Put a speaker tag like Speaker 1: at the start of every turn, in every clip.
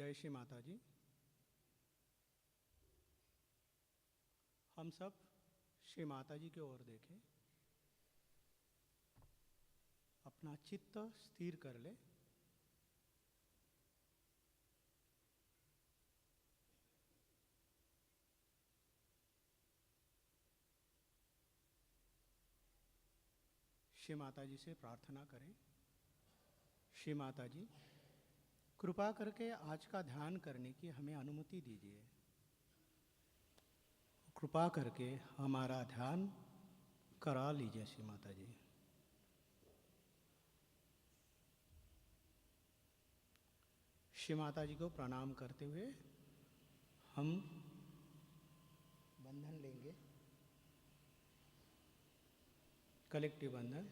Speaker 1: जय श्री माता जी। हम सब श्री माता जी की ओर देखें, अपना चित्त स्थिर कर ले। श्री माता जी से प्रार्थना करें, श्री माता जी कृपा करके आज का ध्यान करने की हमें अनुमति दीजिए। कृपा करके हमारा ध्यान करा लीजिए श्री माता जी। श्री माता जी को प्रणाम करते हुए हम बंधन लेंगे, कलेक्टिव बंधन।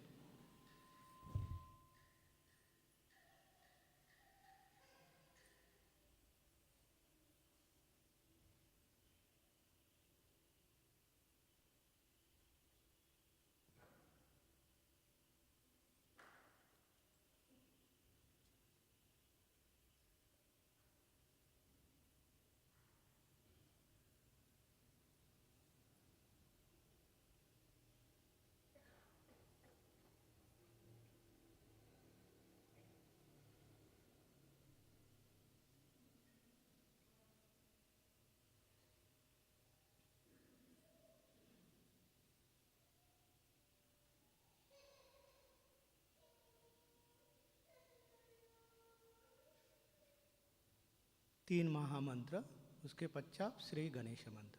Speaker 1: तीन महामंत्र, उसके पश्चात श्री गणेश मंत्र।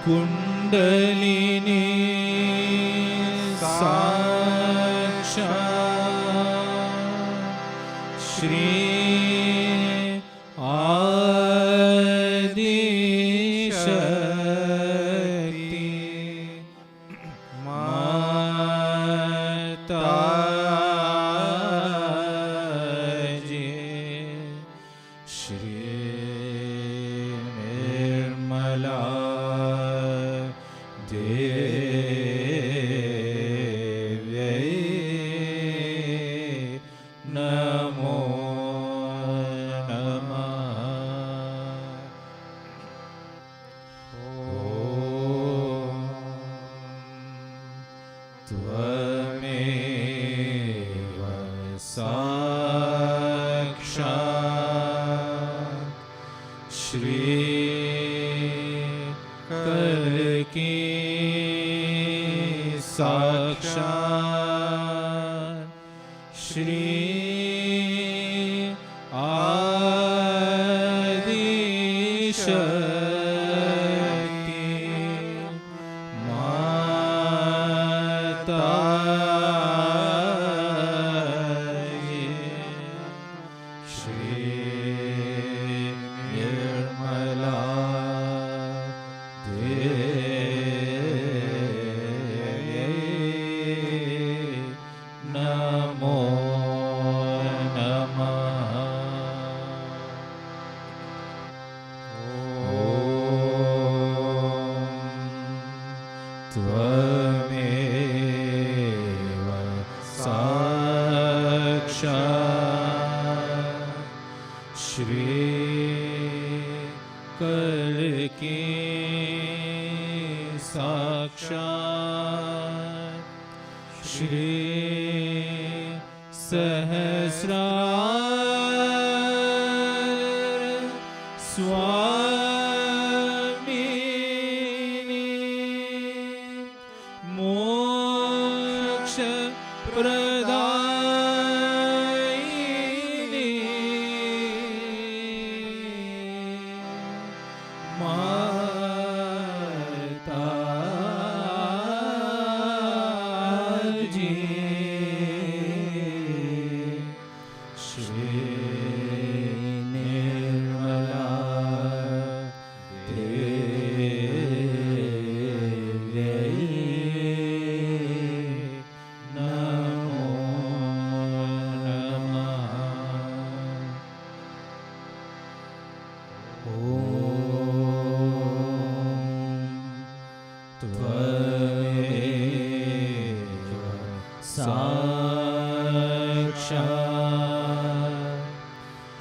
Speaker 2: कुंडलिनी साक्षात् श्री आदिशक्ति माता जी श्री निर्मला साक्षात् श्री आदिशक्ति माता जी श्री निर्मला नमो नमः। त्वमेव साक्षात् श्री कल्की साक्षात् श्री सहस्रार स्वामिनी मोक्ष त्वमेव साक्षात्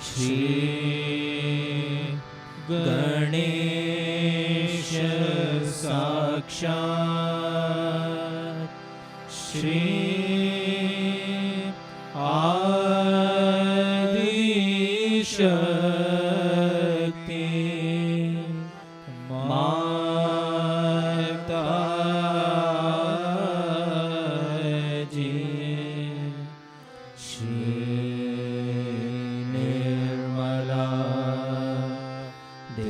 Speaker 2: श्री गणेश साक्षात् श्री आदिशक्ति माता जी श्री निर्मला देव्यै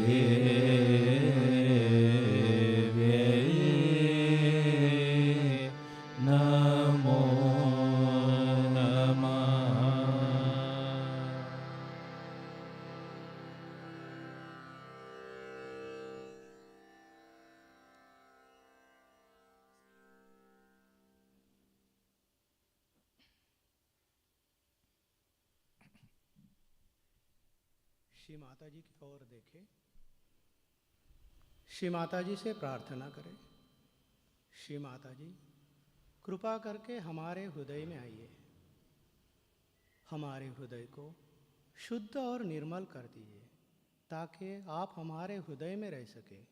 Speaker 2: नमो नमः।
Speaker 1: श्री माता जी की ओर देखें, श्री माता जी से प्रार्थना करें। श्री माता जी, कृपा करके हमारे हृदय में आइए, हमारे हृदय को शुद्ध और निर्मल कर दीजिए ताकि आप हमारे हृदय में रह सके।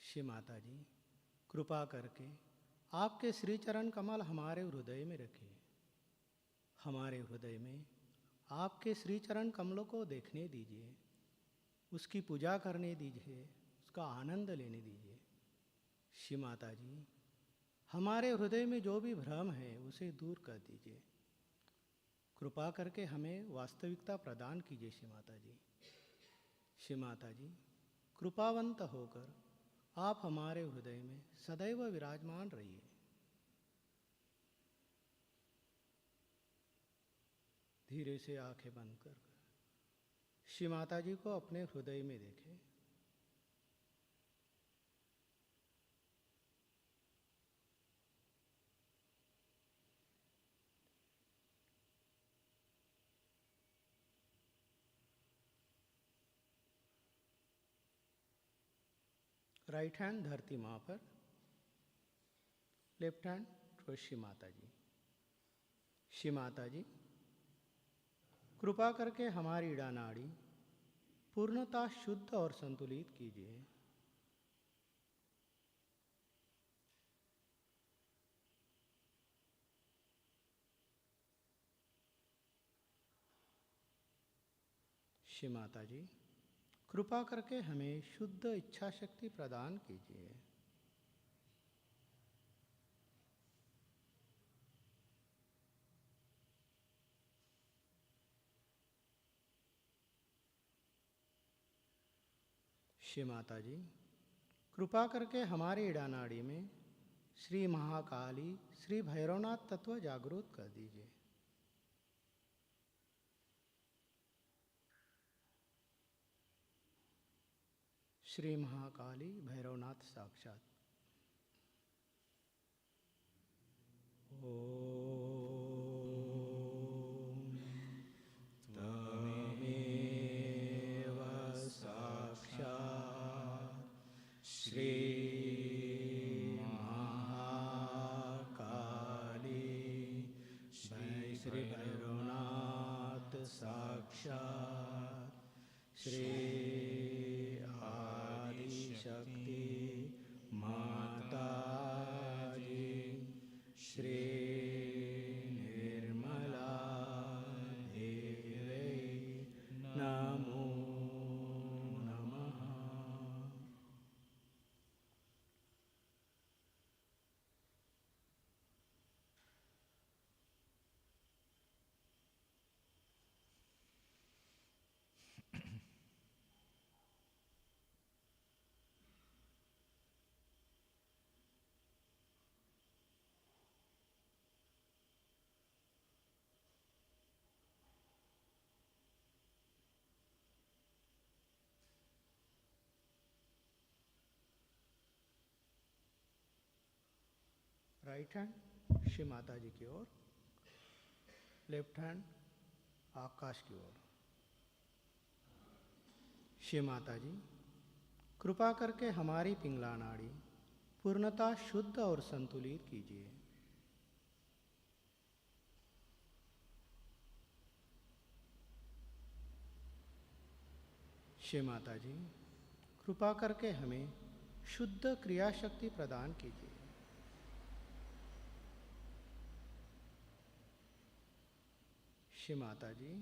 Speaker 1: श्री माता जी, कृपा करके आपके श्री चरण कमल हमारे हृदय में रखिए। हमारे हृदय में आपके श्री चरण कमलों को देखने दीजिए, उसकी पूजा करने दीजिए, उसका आनंद लेने दीजिए। श्री माता जी, हमारे हृदय में जो भी भ्रम है उसे दूर कर दीजिए। कृपा करके हमें वास्तविकता प्रदान कीजिए। श्री माता जी, श्री माता जी, कृपावंत होकर आप हमारे हृदय में सदैव विराजमान रहिए। धीरे से आंखें बंद कर श्री माता जी को अपने हृदय में देखें। राइट हैंड धरती माँ पर, left hand toward Shri Mata जी। श्री माता जी, कृपा करके हमारी इड़ा नाड़ी पूर्णतः शुद्ध और संतुलित कीजिए। श्री माता जी, कृपा करके हमें शुद्ध इच्छा शक्ति प्रदान कीजिए। श्री माता जी, कृपा करके हमारी इड़ा नाड़ी में श्री महाकाली, श्री भैरवनाथ तत्व जागृत कर दीजिए। श्री महाकाली भैरवनाथ साक्षात। तमेव साक्षात् श्री महाकाली श्री भैरवनाथ साक्षात् श्री आदिशक्ति माता जी श्री निर्मला देवी नमो नमः। राइट हैंड श्री माता जी की ओर, लेफ्ट हैंड आकाश की ओर। श्री माता जी, कृपा करके हमारी पिंगला नाड़ी पूर्णतः शुद्ध और संतुलित कीजिए। श्री माता जी, कृपा करके हमें शुद्ध क्रिया शक्ति प्रदान कीजिए। श्री माता जी,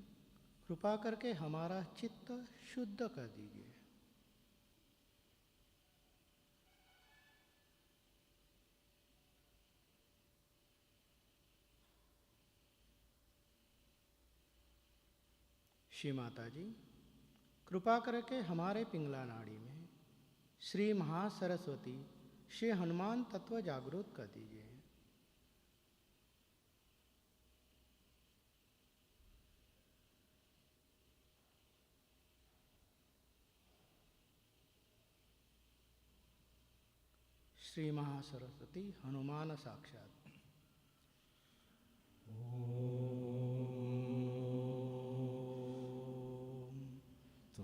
Speaker 1: कृपा करके हमारा चित्त शुद्ध कर दीजिए। श्री माता जी, कृपा करके हमारे पिंगला नाड़ी में श्री महासरस्वती श्री हनुमान तत्व जागृत कर दीजिए। श्री महासरस्वती हनुमान साक्षात।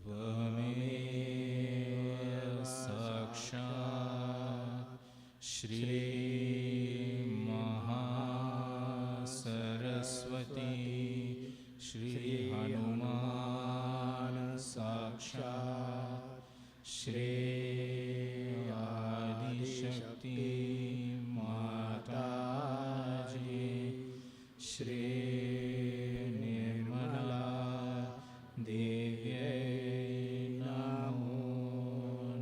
Speaker 2: त्वमेव साक्षात् श्री महासरस्वती श्री हनुमान साक्षात् श्री आदिशक्ति माता जी श्री निर्मला देव्यै नमो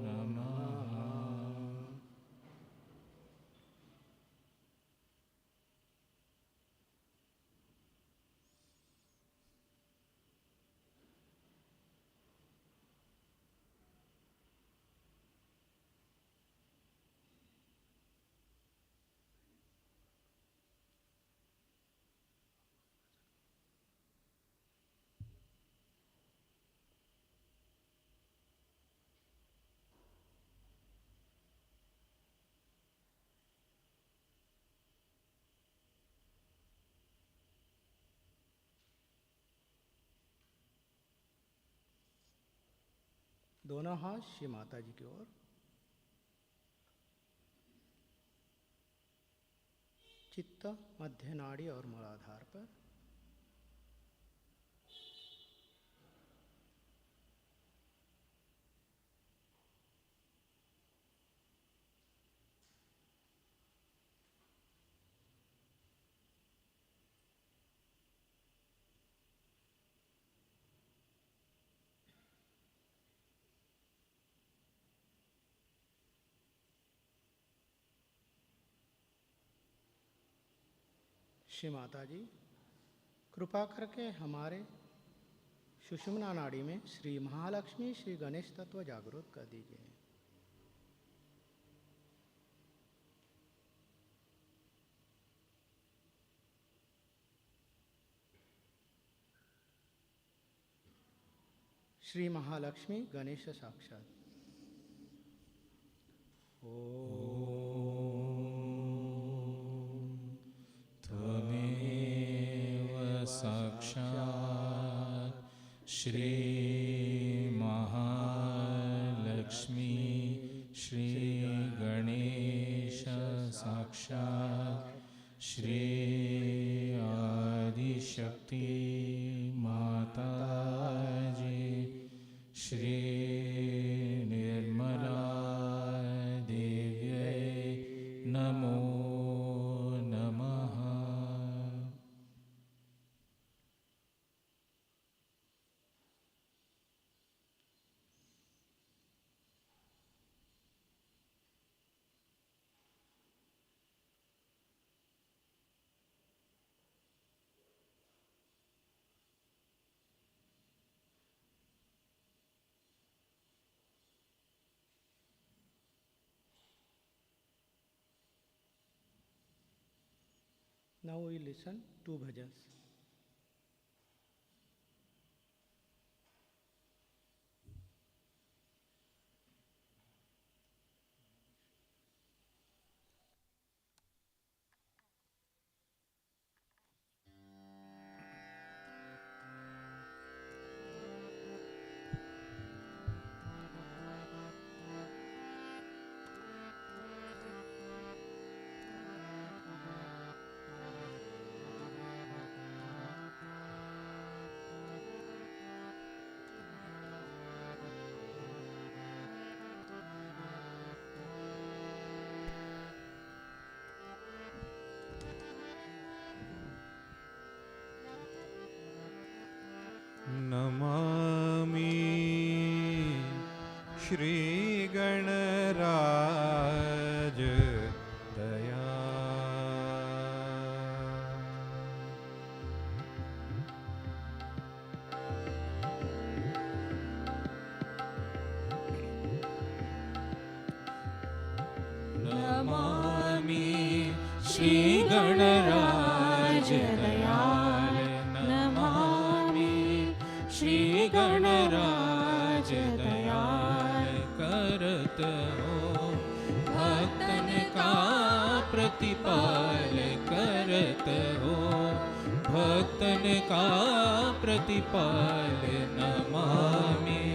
Speaker 2: नमः।
Speaker 1: दोनों हाथ श्री माता जी की ओर। चित्त मध्य नाड़ी और मूलाधार पर। श्री माता जी, कृपा करके हमारे सुषुम्ना नाड़ी में श्री महालक्ष्मी श्री गणेश तत्व जागृत कर दीजिए। श्री महालक्ष्मी गणेश साक्षात।
Speaker 2: त्वमेव साक्षात् श्री महालक्ष्मी श्री गणेश साक्षात् श्री आदिशक्ति माता जी श्री निर्मला देव्यै नमो नमः।
Speaker 1: Now we listen to bhajans.
Speaker 3: Shri गणराज दया।
Speaker 2: नमामि श्री गणराज दयाल। नमामि श्री गणराज दयाल। करत हो भक्तन का प्रतिपाल। करत हो भक्तन का प्रतिपाल। नमामि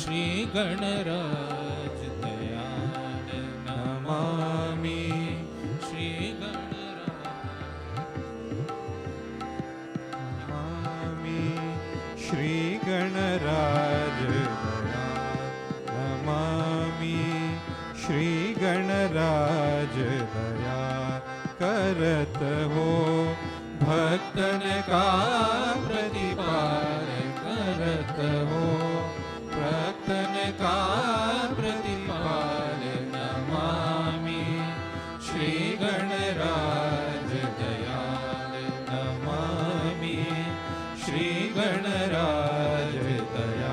Speaker 2: श्री गणराज दयाल। नमामि श्री
Speaker 3: नमामि श्री गणराज दया। नमामि श्री गणराज दया। करत हो भक्तन का प्रतिपाल। करत हो भक्तन का प्रतिपाल। नमामि श्री गणराज दयाल। नमामि श्री गणराज दया।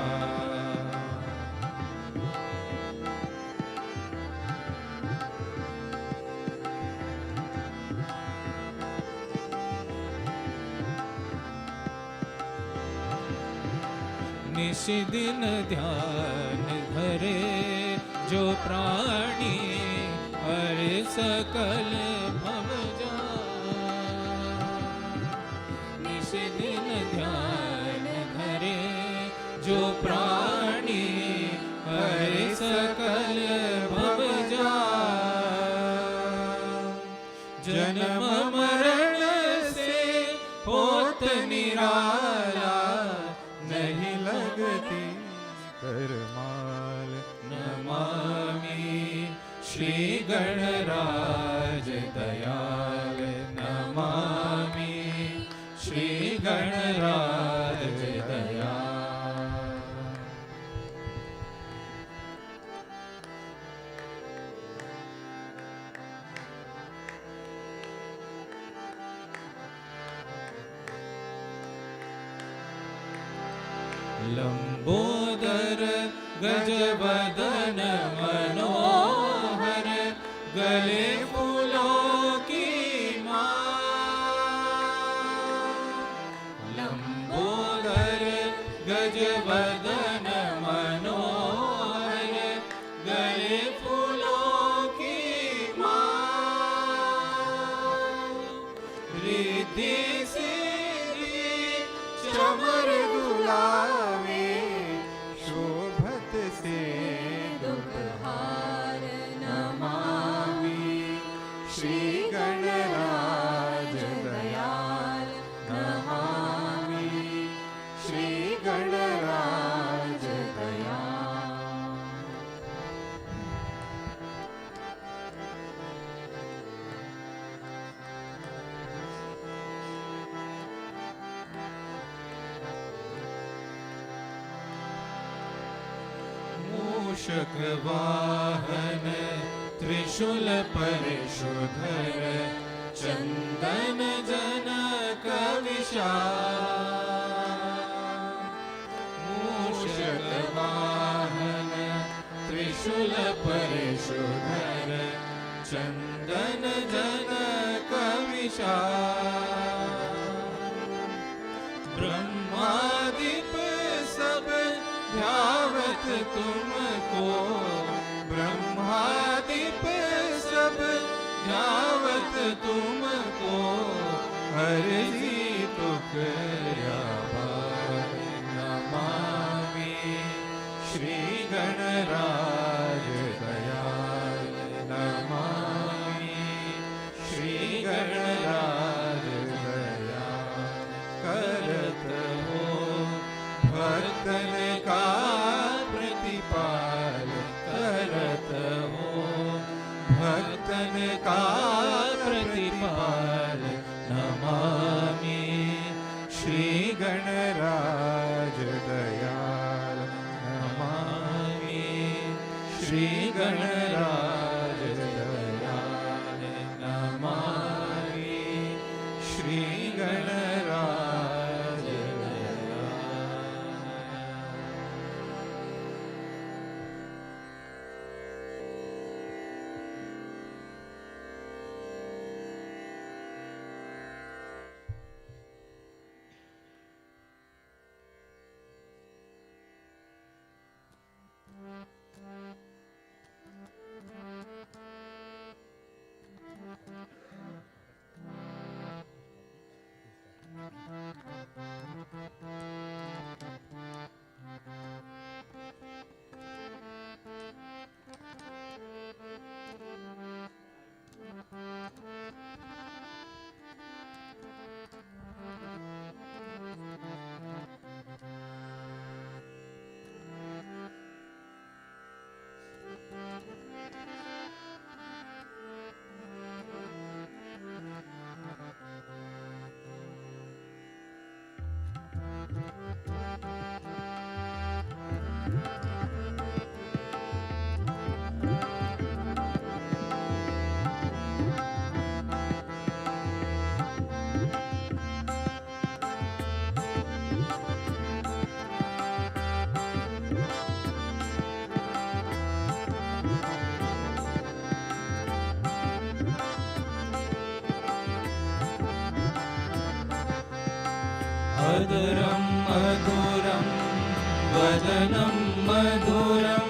Speaker 2: निश दिन ध्यान धरे जो प्राणी। हर सकल भव जान। निश दिन ध्यान धरे जो प्राणी। हर सकल भव जान। जन्म मरण से होत निराला।
Speaker 3: नहीं लगती करमाल।
Speaker 2: नमामि श्री गणराज दयाल। नमामि श्री गणराज दयाल। लंबोदर गजवदन मनोहर। गले फूलों की माला। लंबोदर गजवदन मनोहर। गले फूलों की माला। रिद्धि सिद्धि
Speaker 3: चमर दुलावे शोभत से दुखहार। नमामि श्री गणराज दयाल। नमामि श्री गणराज दयाल।
Speaker 2: मूषक वाहन त्रिशूल परशुधर। चंदन जनक विशाल। मूषक वाहन त्रिशूल परशुधर। चंदन जनक विशाल। ब्रह्मादीप सब ध्यावत तुमको। ब्रह्मादीप सब ध्यावत तुमको। हर जी तुक नमामि श्री गणराज दयाल। नमामि श्री गणराज दयाल। करत हो भक्तन का प्रतिपाल। करत हो भक्तन का प्रतिपाल। नमामि
Speaker 3: श्री गणराज दयाल। नमामि
Speaker 2: श्रीगणराज दयाल नमामि श्रीगणराज मधुरं मधुरं वदनं मधुरं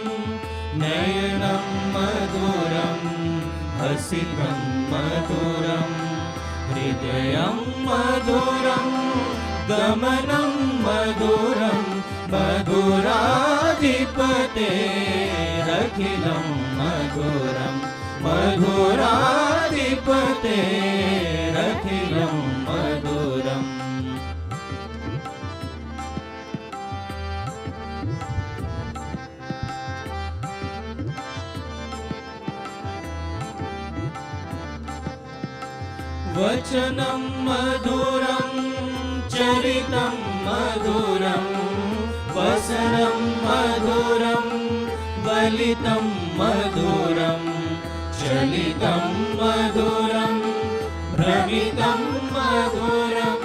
Speaker 2: नयनं मधुरं हसितं मधुरं हृदयं मधुरं गमनं मधुरं मधुराधिपतेरखिलं मधुरं मधुराधिपतेरखिलं मधुरम् वचनं मधुरं चरितं मधुरं वसनं मधुरं वलितं मधुरं चलितं मधुरं भ्रमितं मधुरं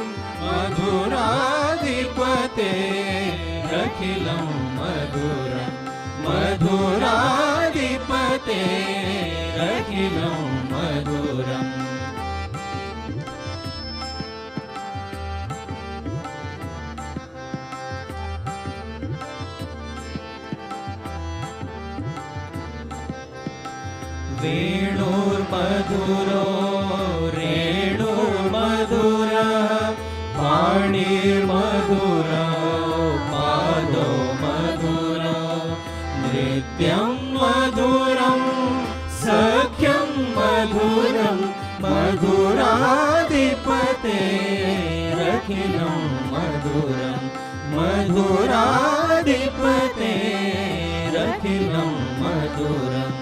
Speaker 2: मधुराधिपतेरखिलं मधुरं मधुराधिपतेरखिलं मधुरम् वेणुर्मधुरो रेणुर्मधुरः पाणिर्मधुरो पादो मधुरो नृत्यं मधुरं सख्यं मधुरं मधुराधिपतेरखिलं मधुरं मधुराधिपतेरखिलं मधुरम्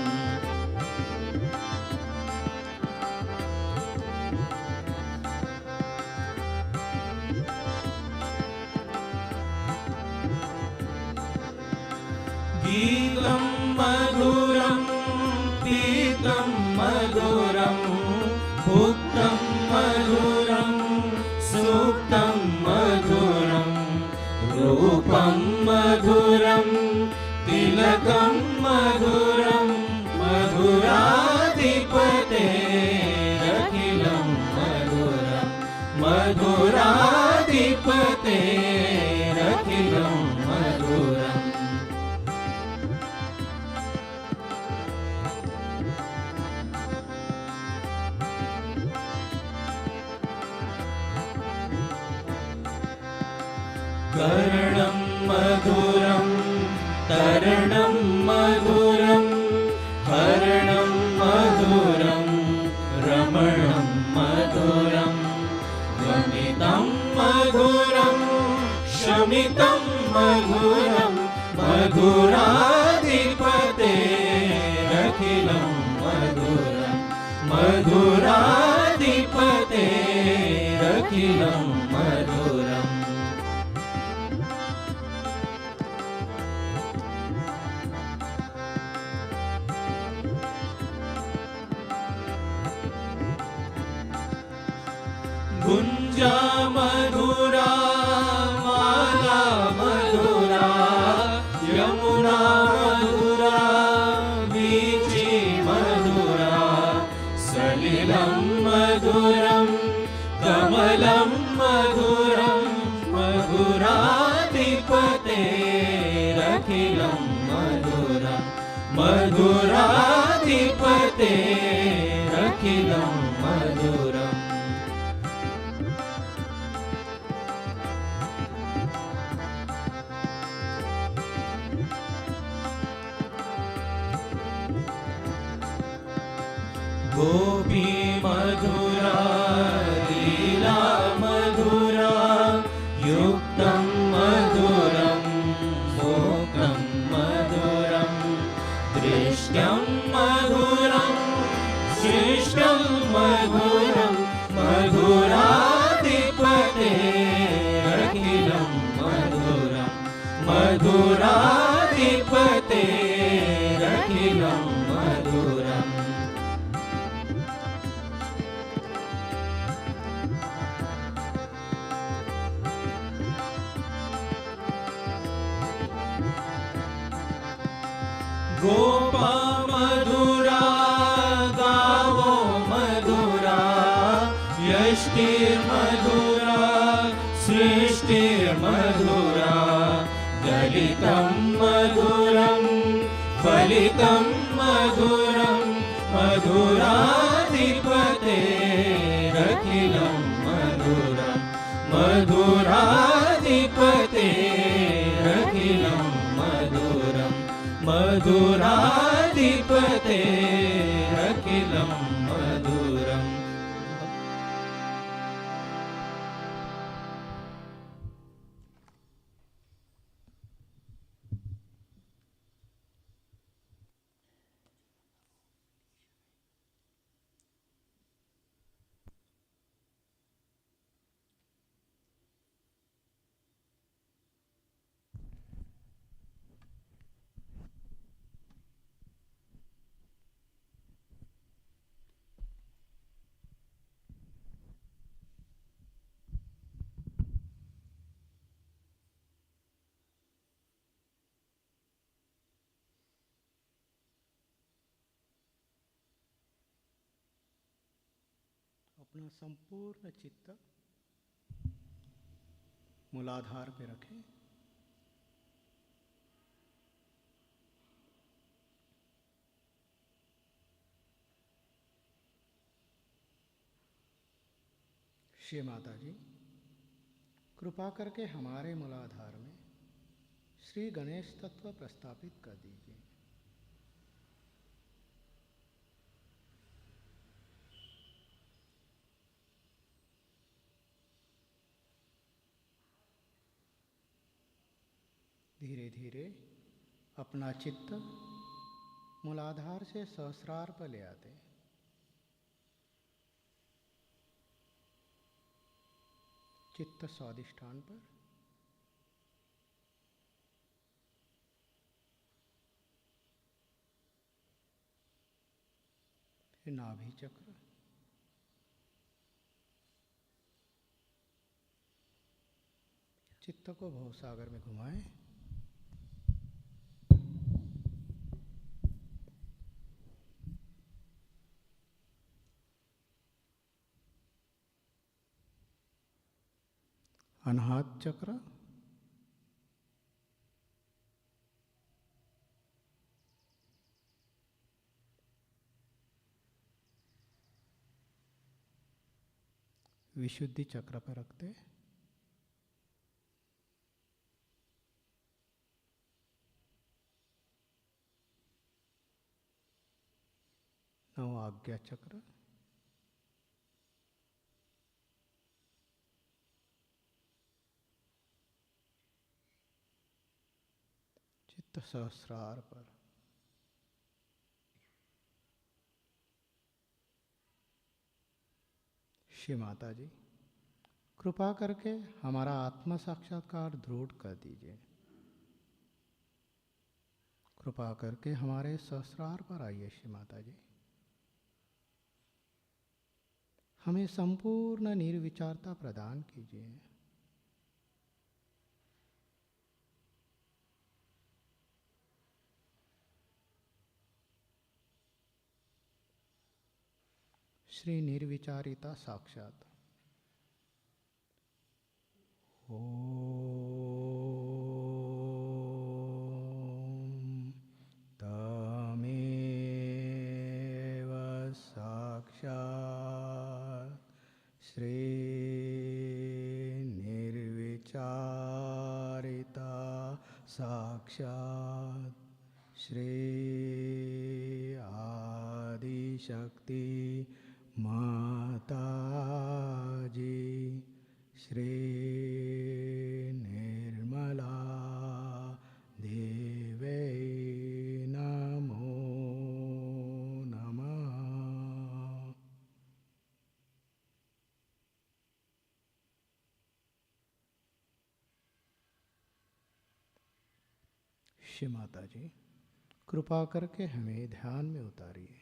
Speaker 2: गीतं मधुरं पीतं मधुरं भुक्तं मधुरं सुप्तं मधुरं रूपं मधुरं तिलकं मधुरं मधुराधिपतेरखिलं मधुरं मधुराधिपतेरखिलं मधुरम् कर्णं मधुरं तरणं मधुरं हरणं मधुरं रमणं मधुरं वमितं मधुरं शमितं मधुरं मधुराधिपतेरखिलं मधुरं मधुराधिपतेरखिलं मधुरम् गुंजा मधुरा माला मधुरा यमुना मधुरा वीची मधुरा सलिलं मधुरं कमलं मधुरं मधुराधिपतेरखिलं मधुरं मधुराधिपतेरखिलं मधुरम् गोपी मधुरा लीला मधुरा युक्तं मधुरं मोक्तं मधुरं दृष्ट्यं मधुरं शिष्टं मधुरं मधुराधिपतेरखिलं मधुरं मधुराधिपतेरखिलं मधुरम् गोपा मधुरा गावो मधुरा यष्टिर्मधुरा सृष्टिर्मधुरा गलितं मधुरं फलितं मधुरं मधुराधिपतेरखिलं मधुरं मधुराधिपतेरखिलं मधुरम् मधुराधिपतेरखिलं मधुरम्
Speaker 1: अपना संपूर्ण चित्त मूलाधार पे रखें। श्री माता जी, कृपा करके हमारे मूलाधार में श्री गणेश तत्व प्रस्थापित कर दीजिए। धीरे धीरे अपना चित्त मूलाधार से सहस्रार पर ले आते। चित्त स्वादिष्ठान पर, फिर नाभि चक्र, चित्त को भवसागर में घुमाएं। अनाहत चक्र, विशुद्धि चक्र पर रखते। नव आज्ञा चक्र, चित्त सहस्रार पर, श्री माता जी, कृपा करके हमारा आत्म साक्षात्कार दृढ़ कर दीजिए। कृपा करके हमारे सहस्रार पर आइए श्री माता जी। हमें संपूर्ण निर्विचारता प्रदान कीजिए। श्री निर्विचारिता साक्षात। ओम तमेव साक्षात् श्री निर्विचारिता साक्षात् श्री आदिशक्ति माता जी श्री निर्मला देवे नमो नमः। श्री माता जी, कृपा करके हमें ध्यान में उतारिए।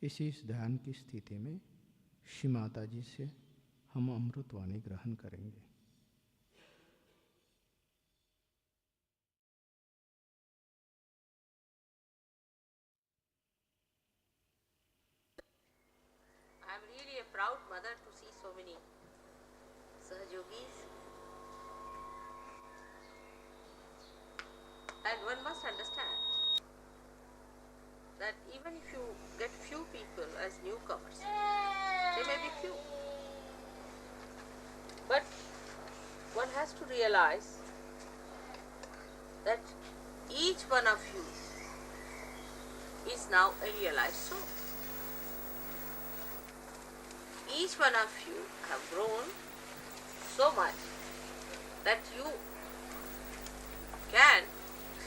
Speaker 1: इसी ध्यान की स्थिति में श्री माता जी से हम अमृतवाणी ग्रहण करेंगे।
Speaker 4: I am really a proud mother to see so many Sahajogis. And one must understand that even if you get few people as newcomers, they may be few, but one has to realize that each one of you is now a realized soul. Each one of you have grown so much that you can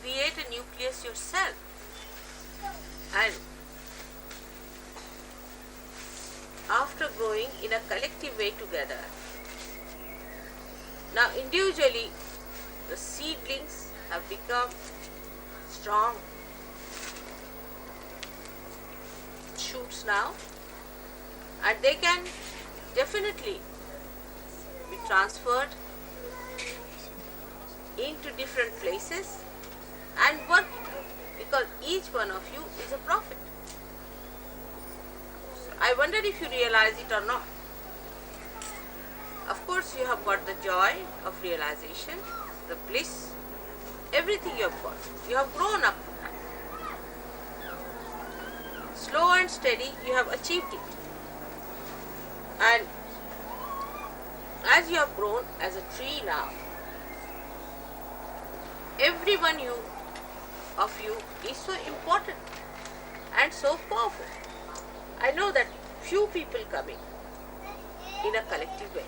Speaker 4: create a nucleus yourself. And after growing in a collective way together, now individually the seedlings have become strong shoots now, and they can definitely be transferred into different places and work, because each one of you is a prophet. So I wonder if you realize it or not. Of course you have got the joy of realization, the bliss, everything you have got. You have grown up. Slow and steady you have achieved it. And as you have grown as a tree now, every one of you is so important and so powerful. I know that few people coming in a collective way.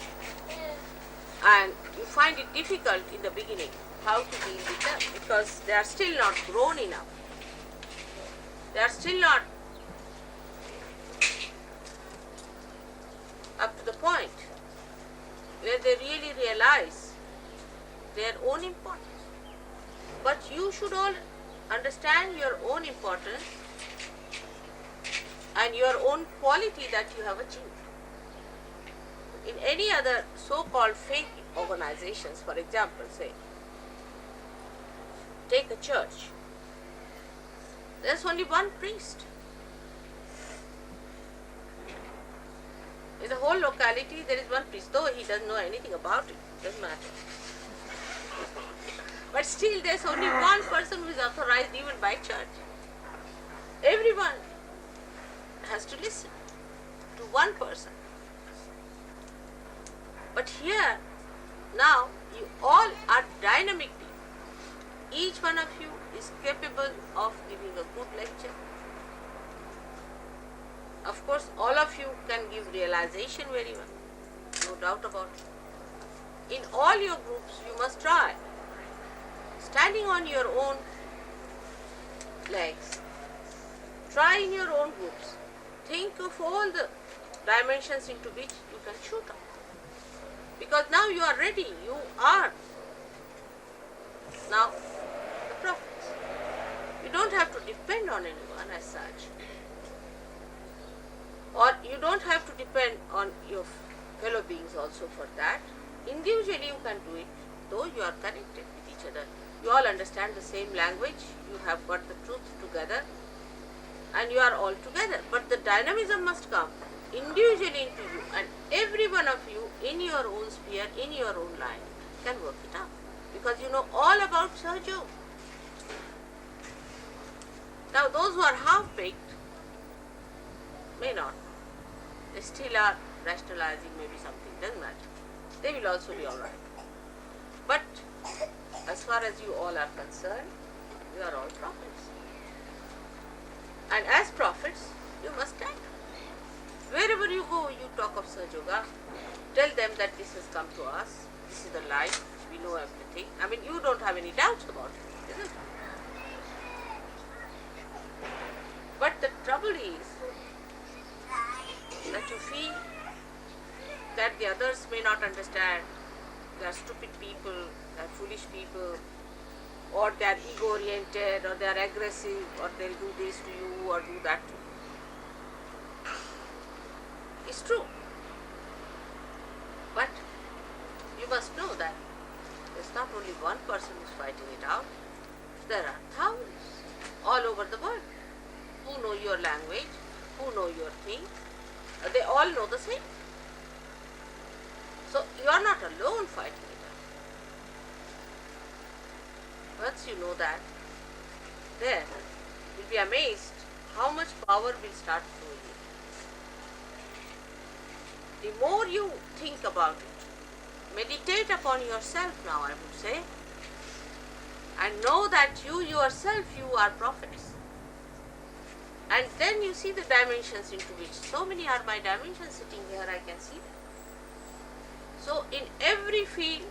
Speaker 4: and you find it difficult in the beginning how to deal with them because they are still not grown enough. They are still not up to the point where they really realize their own importance. But you should all understand your own importance and your own quality that you have achieved. In any other so-called faith organizations, for example, say, take a church. There's only one priest. In the whole locality, there is one priest, though he doesn't know anything about it. Doesn't matter. But still, there's only one person who is authorized even by church. Everyone has to listen to one person. But here, now, you all are dynamic people. Each one of you is capable of giving a good lecture. Of course, all of you can give realization very well, no doubt about it. In all your groups, you must try standing on your own legs. Try in your own groups. Think of all the dimensions into which you can shoot up. Because now you are ready. You are now the prophets. You don't have to depend on anyone as such. Or you don't have to depend on your fellow beings also for that. Individually you can do it, though you are connected with each other. You all understand the same language, you have got the truth together, and you are all together. But the dynamism must come individually into you, and every one of you in your own sphere, in your own line, can work it out. Because you know all about Sahaja. Now those who are half-baked may not. They still are rationalizing maybe something, doesn't matter. They will also be alright. But as far as you all are concerned, you are all prophets. And as prophets, you must stand. Wherever you go, you talk of Sahaja. Tell them that this has come to us, this is the life, we know everything. I mean, you don't have any doubts about it, isn't it? But the trouble is that you feel that the others may not understand, they are stupid people, they are foolish people, or they are ego-oriented, or they are aggressive, or they'll do this to you, or do that to you. It's true. But you must know that there's not only one person who's fighting it out, there are thousands all over the world who know your language, who know your thing. They all know the same. So you are not alone fighting it out. Once you know that, then you'll be amazed how much power will start flowing in. The more you think about it, meditate upon yourself now, I would say, and know that you yourself, you are prophets. And then you see the dimensions into which, so many are my dimensions sitting here, I can see them. So in every field,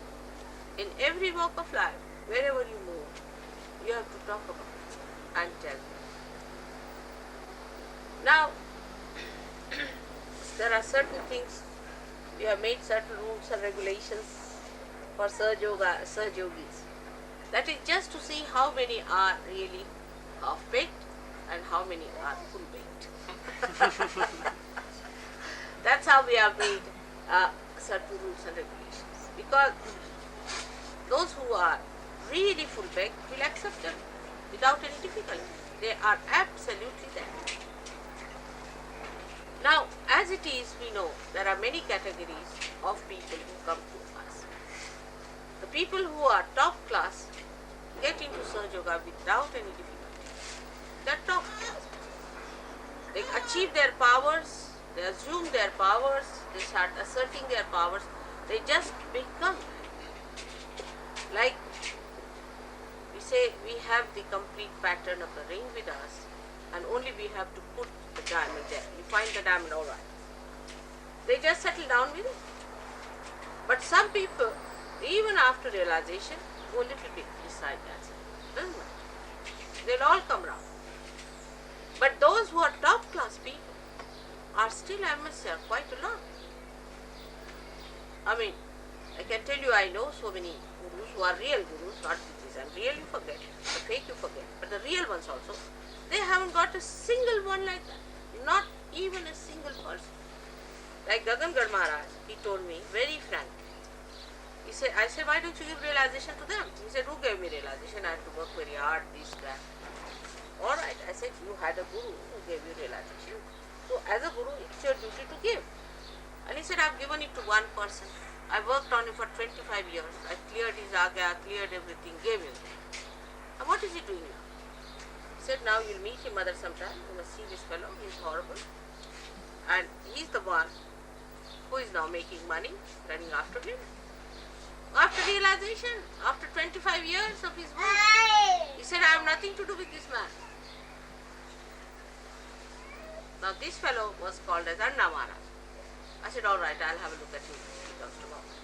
Speaker 4: in every walk of life, wherever you move, you have to talk about it and tell them. Now, there are certain things, we have made certain rules and regulations for Sahaja Yogis. That is just to see how many are really half-baked and how many are full-baked. That's how we have made certain rules and regulations. Because those who are really full-baked will accept them without any difficulty. They are absolutely there. Now, as it is, we know there are many categories of people who come to us. The people who are top class get into Sahaja without any difficulty. They are top class. They achieve their powers, they assume their powers, they start asserting their powers, they just become. Like we say, we have the complete pattern of the ring with us, and only we have to put the diamond there. You find the diamond, all right. They just settle down with it. But some people, even after realization, go a little bit beside that. Doesn't matter. They'll all come round. But those who are top class people are still, I must say, are quite a lot. I mean, I can tell you, I know so many gurus who are real gurus, not these. And real you forget, the fake you forget, but the real ones also, they haven't got a single one like that. Not even a single person. Like Gagangad Maharaj, he told me very frankly. He said, I said, why don't you give realization to them? He said, who gave me realization? I had to work very hard, this, that. All right, I said, you had a guru who gave you realization. So as a guru, it's your duty to give. And he said, I've given it to one person. I worked on it for 25 years. I cleared his agya, cleared everything, gave him. And what is he doing now? He said, now you'll meet him mother sometime. You must see this fellow. He's horrible. And he's the one who is now making money, running after him. After realization, after 25 years of his work, he said, I have nothing to do with this man. Now this fellow was called as Anna Maharaj. I said, all right, I'll have a look at him if he comes to Bombay.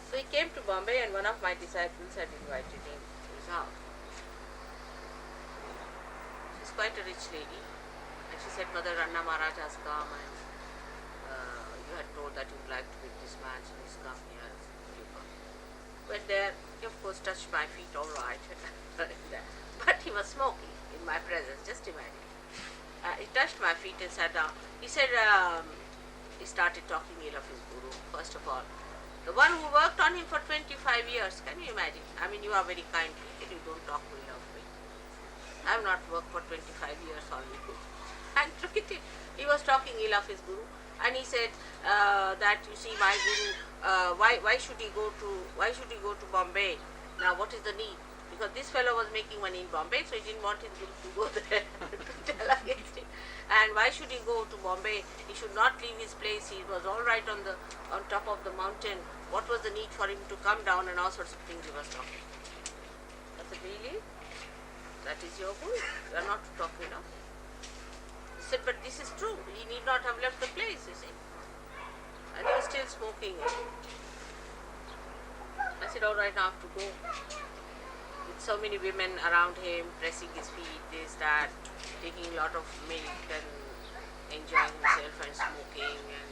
Speaker 4: So he came to Bombay and one of my disciples had invited him to his house. She's quite a rich lady. And she said, Mother, Anna Maharaj has come and you had told that you'd like to meet this man, so he's come here. You come. Went there, he of course touched my feet, all right. But he was smoking in my presence, just imagine. He touched my feet and sat down. He said, he started talking ill of his guru, first of all. The one who worked on him for 25 years, can you imagine? I mean, you are very kind people, you don't talk ill of me. I have not worked for 25 years on you. And look at it, he was talking ill of his guru. And he said that, you see, my guru, why should he go to Bombay? Now, what is the need? Because this fellow was making money in Bombay, so he didn't want his guru to go there to tell against him. And why should he go to Bombay? He should not leave his place. He was all right on top of the mountain. What was the need for him to come down, and all sorts of things he was talking. I said, really? That is your guru? You are not to talk enough. He said, but this is true. He need not have left the place, you see. And he was still smoking. I said, all right, now I have to go. With so many women around him, pressing his feet, this, that, taking a lot of milk and enjoying himself and smoking and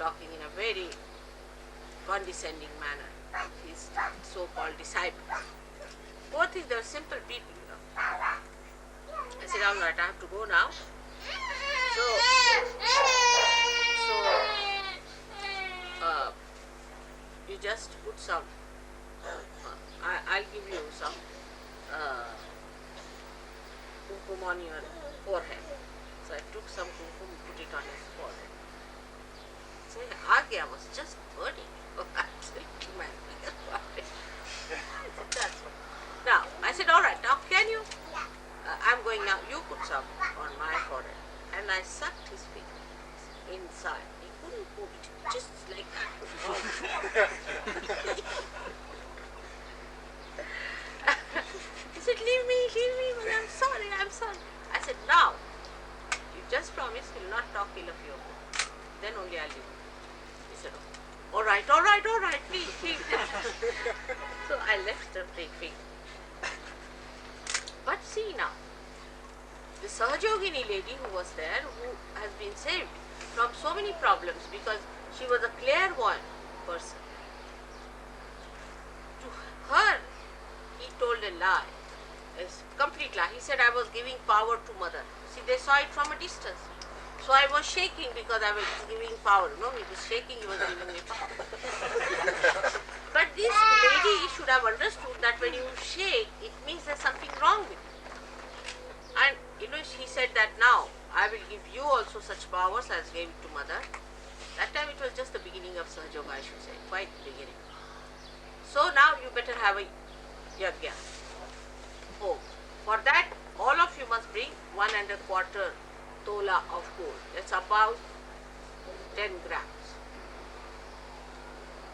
Speaker 4: talking in a very condescending manner. His so-called disciples. Both things, they were simple people, you know. I said, all right, I have to go now. So you just put some, I'll give you some kumkum on your forehead. So I took some kumkum, put it on his forehead. So Agya was just burning. Absolutely my biggest forehead. That's all. Now, I said, all right, now can you? I'm going now, you put some on my forehead. And I sucked his finger inside. He couldn't move it, just like that. He said, leave me, I'm sorry. I said, now, you just promise you'll not talk ill of your book. Then only I'll leave you. He said, all right, please. So I left the big finger. But see now, the Sahajogini lady who was there, who has been saved from so many problems because she was a clairvoyant person. To her, he told a lie, a complete lie. He said, I was giving power to mother. See, they saw it from a distance. So I was shaking because I was giving power. No, he was shaking, he was giving me power. But this lady should have understood that when you shake, it means there's something wrong with you. And you know, he said that now I will give you also such powers as gave it to mother. That time it was just the beginning of Sahajoga, I should say, quite the beginning. So now you better have a yagya. Oh, for that all of you must bring 1.25 tola of gold. That's about 10 grams.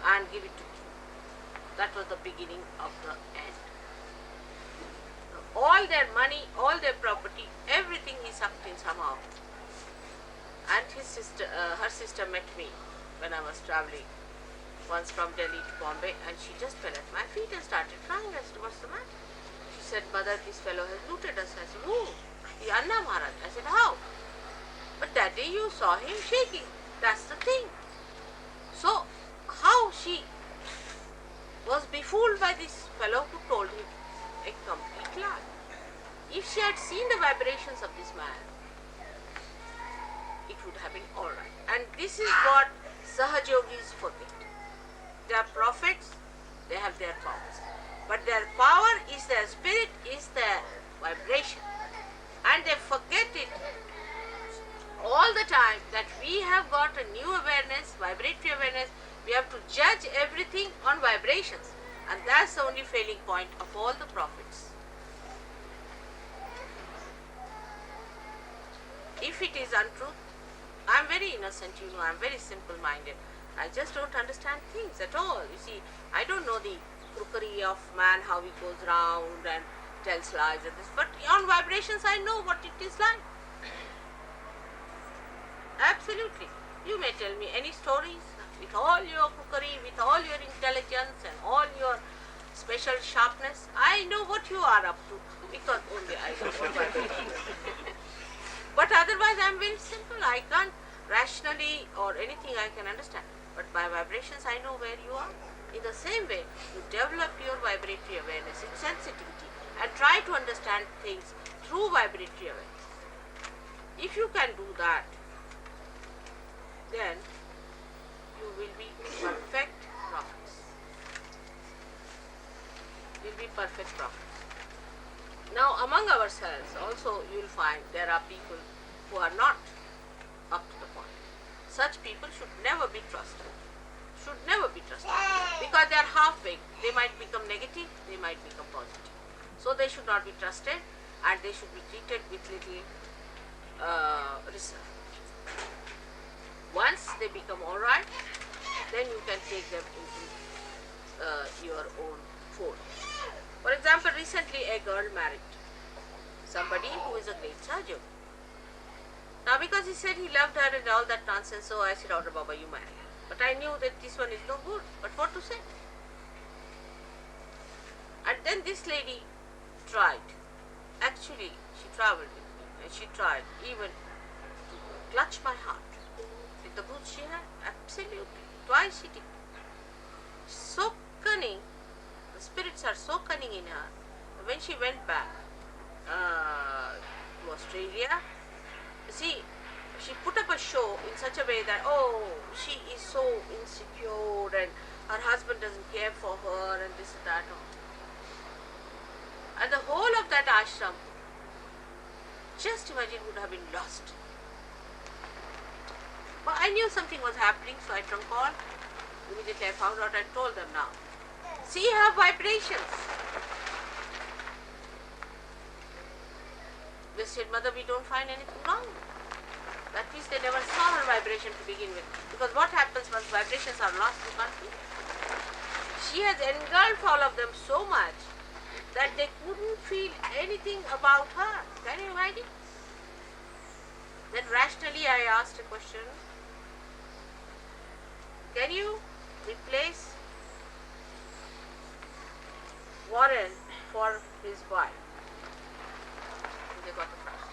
Speaker 4: And give it to me. That was the beginning of the end. All their money, all their property, everything he sucked in somehow. And his sister, her sister met me when I was traveling once from Delhi to Bombay, and she just fell at my feet and started crying. I said, what's the matter? She said, Mother, this fellow has looted us. I said, who? The Anna Maharaj. I said, how? But that day you saw him shaking. That's the thing. So, how she was befooled by this fellow who told him a complete lie. If she had seen the vibrations of this man, it would have been alright. And this is what Sahajogis forget. They are prophets, they have their powers. But their power is their spirit, is their vibration. And they forget it all the time that we have got a new awareness, vibratory awareness. We have to judge everything on vibrations. And that's the only failing point of all the prophets. If it is untruth, I'm very innocent, I'm very simple-minded. I just don't understand things at all. You see, I don't know the crookery of man, how he goes round and tells lies and this. But on vibrations, I know what it is like. Absolutely. You may tell me any stories with all your crookery, with all your intelligence and all your special sharpness. I know what you are up to because only I know what vibrations. But otherwise I am very simple. I can't rationally or anything I can understand. But by vibrations I know where you are. In the same way, you develop your vibratory awareness, its sensitivity, and try to understand things through vibratory awareness. If you can do that, then you will be perfect prophets. You will be perfect prophets. Now, among ourselves also you will find there are people who are not up to the point. Such people should never be trusted. Should never be trusted. Because they are half-baked. They might become negative, they might become positive. So they should not be trusted and they should be treated with little reserve. Once they become alright, then you can take them into your own fold. For example, recently a girl married somebody who is a great surgeon. Now because he said he loved her and all that nonsense, so I said, oh Baba, you marry her. But I knew that this one is no good. But what to say? And then this lady tried. Actually, she travelled with me and she tried even to clutch my heart. With the boots she had, absolutely. Twice she did. So cunning. The spirits are so cunning in her. When she went back to Australia, see, she put up a show in such a way that, oh, she is so insecure and her husband doesn't care for her and this and that. And the whole of that ashram, just imagine, would have been lost. But I knew something was happening, so I trunk called. Immediately I found out, I told them now. See her vibrations. They said, Mother, we don't find anything wrong. That means they never saw her vibration to begin with. Because what happens once vibrations are lost, you can't feel. She has engulfed all of them so much that they couldn't feel anything about her. Can you imagine? Then rationally I asked a question. Can you replace Warren for his wife? They got a flash.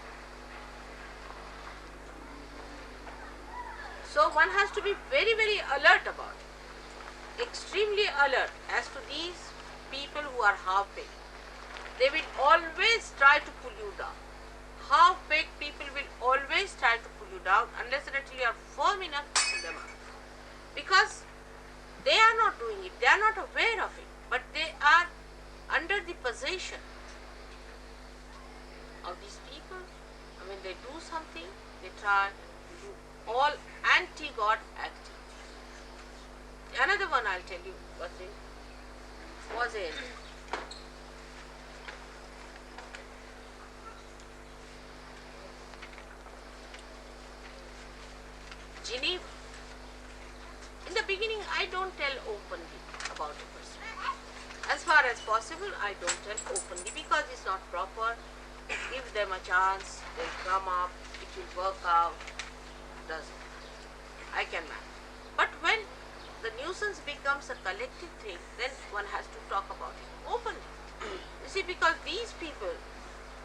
Speaker 4: So one has to be very, very alert about it. Extremely alert as to these people who are half-baked. They will always try to pull you down. Half-baked people will always try to pull you down unless and until you are firm enough to pull them out. Because they are not doing it, they are not aware of it, but they are under the possession of these people. And when they do something, they try to do all anti-God activities. Another one I'll tell you was in Geneva. In the beginning, I don't tell openly about a person. As far as possible, I don't tell openly because it's not proper. Give them a chance, they'll come up, it will work out. Doesn't. I can manage. But when the nuisance becomes a collective thing, then one has to talk about it openly. You see, because these people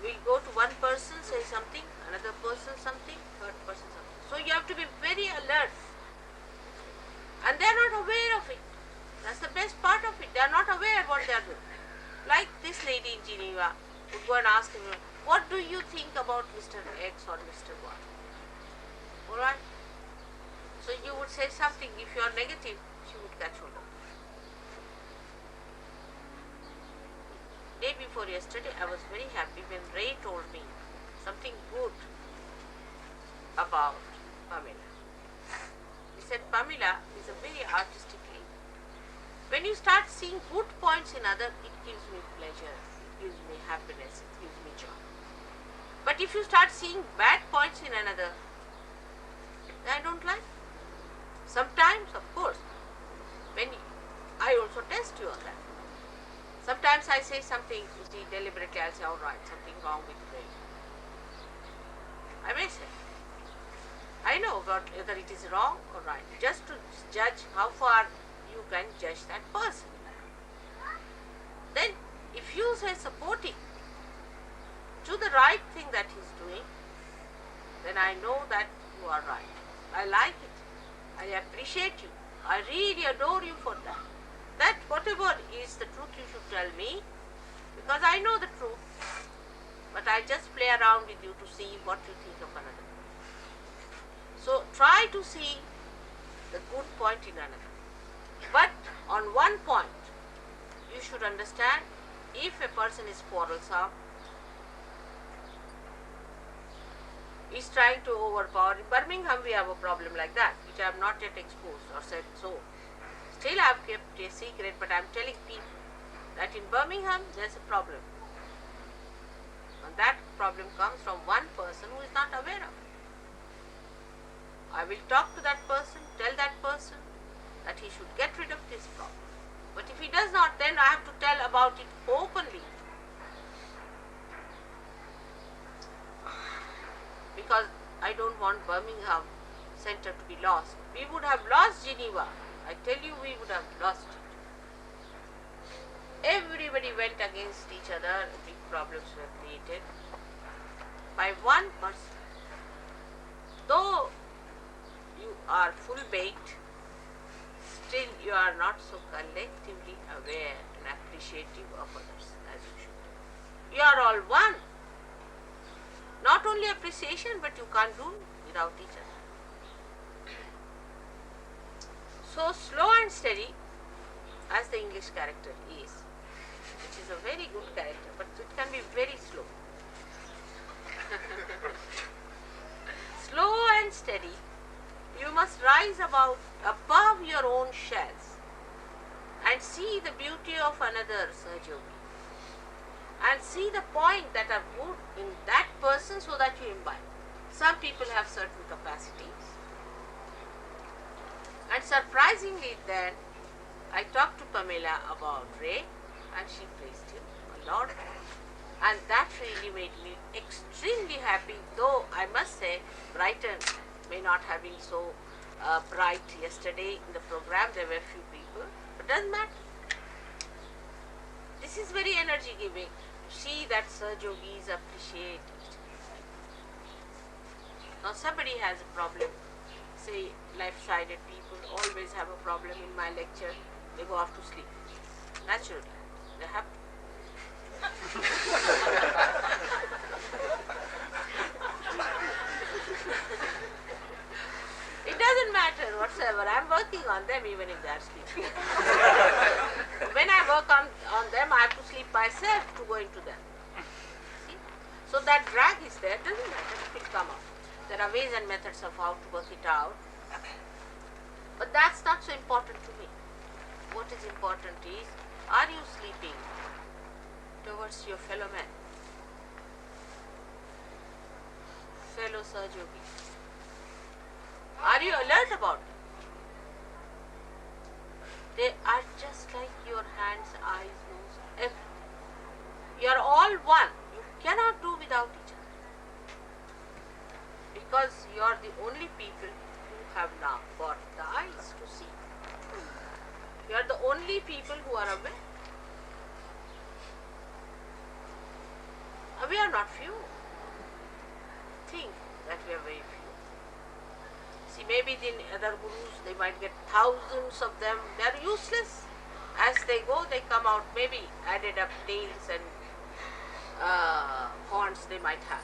Speaker 4: will go to one person, say something, another person something, third person something. So you have to be very alert. And they are not aware of it. That's the best part of it. They are not aware what they are doing. Like this lady in Geneva would go and ask him, what do you think about Mr. X or Mr. Y? Alright? So you would say something. If you are negative, she would catch hold of it. Day before yesterday, I was very happy when Ray told me something good about Pamela. He said Pamela is a very artistic lady. When you start seeing good points in others, it gives me pleasure, it gives me happiness, it gives me joy. But if you start seeing bad points in another, I don't like. Sometimes, of course, when I also test you on that. Sometimes I say something, you see, deliberately I'll say, all right, something wrong with Ray. I may say. I know whether it is wrong or right, just to judge how far you can judge that person. Then, if you say supporting to the right thing that he's doing, then I know that you are right. I like it. I appreciate you. I really adore you for that. That whatever is the truth you should tell me, because I know the truth, but I just play around with you to see what you think of another. So try to see the good point in another. But on one point, you should understand, if a person is quarrelsome, is trying to overpower. In Birmingham we have a problem like that, which I have not yet exposed or said so. Still I have kept a secret, but I am telling people that in Birmingham there is a problem. And that problem comes from one person who is not aware of it. I will talk to that person, tell that person that he should get rid of this problem. But if he does not, then I have to tell about it openly. Because I don't want Birmingham Center to be lost. We would have lost Geneva. I tell you, we would have lost it. Everybody went against each other, big problems were created by one person. Though you are full baked, still you are not so collectively aware and appreciative of others as you should. You are all one. Not only appreciation, but you can't do without each other. So slow and steady, as the English character is, which is a very good character, but it can be very slow. Slow and steady, you must rise above your own shells and see the beauty of another Sahajogi, and see the point that are good in that person so that you imbibe. Some people have certain capacities, and surprisingly then I talked to Pamela about Ray and she praised him a lot, and that really made me extremely happy, though I must say Brighton may not have been so bright yesterday in the program. There were few people, but doesn't matter. This is very energy giving. See that Sahajogis appreciate it. Now somebody has a problem, say left-sided people always have a problem in my lecture, they go off to sleep. Naturally, they have to. It doesn't matter whatsoever. I am working on them even if they are sleeping. When I work on them, I have to sleep myself to go into them. See? So that drag is there, doesn't matter, it will come out. There are ways and methods of how to work it out. But that's not so important to me. What is important is, are you sleeping towards your fellow men, fellow Sahajogis? Are you alert about them? They are just like your hands, eyes, nose, everything. You are all one. You cannot do without each other. Because you are the only people who have now got the eyes to see. You are the only people who are aware. We are not few. Think that we are very few. See, maybe the other gurus, they might get thousands of them. They are useless. As they go, they come out, maybe added up tails and horns they might have.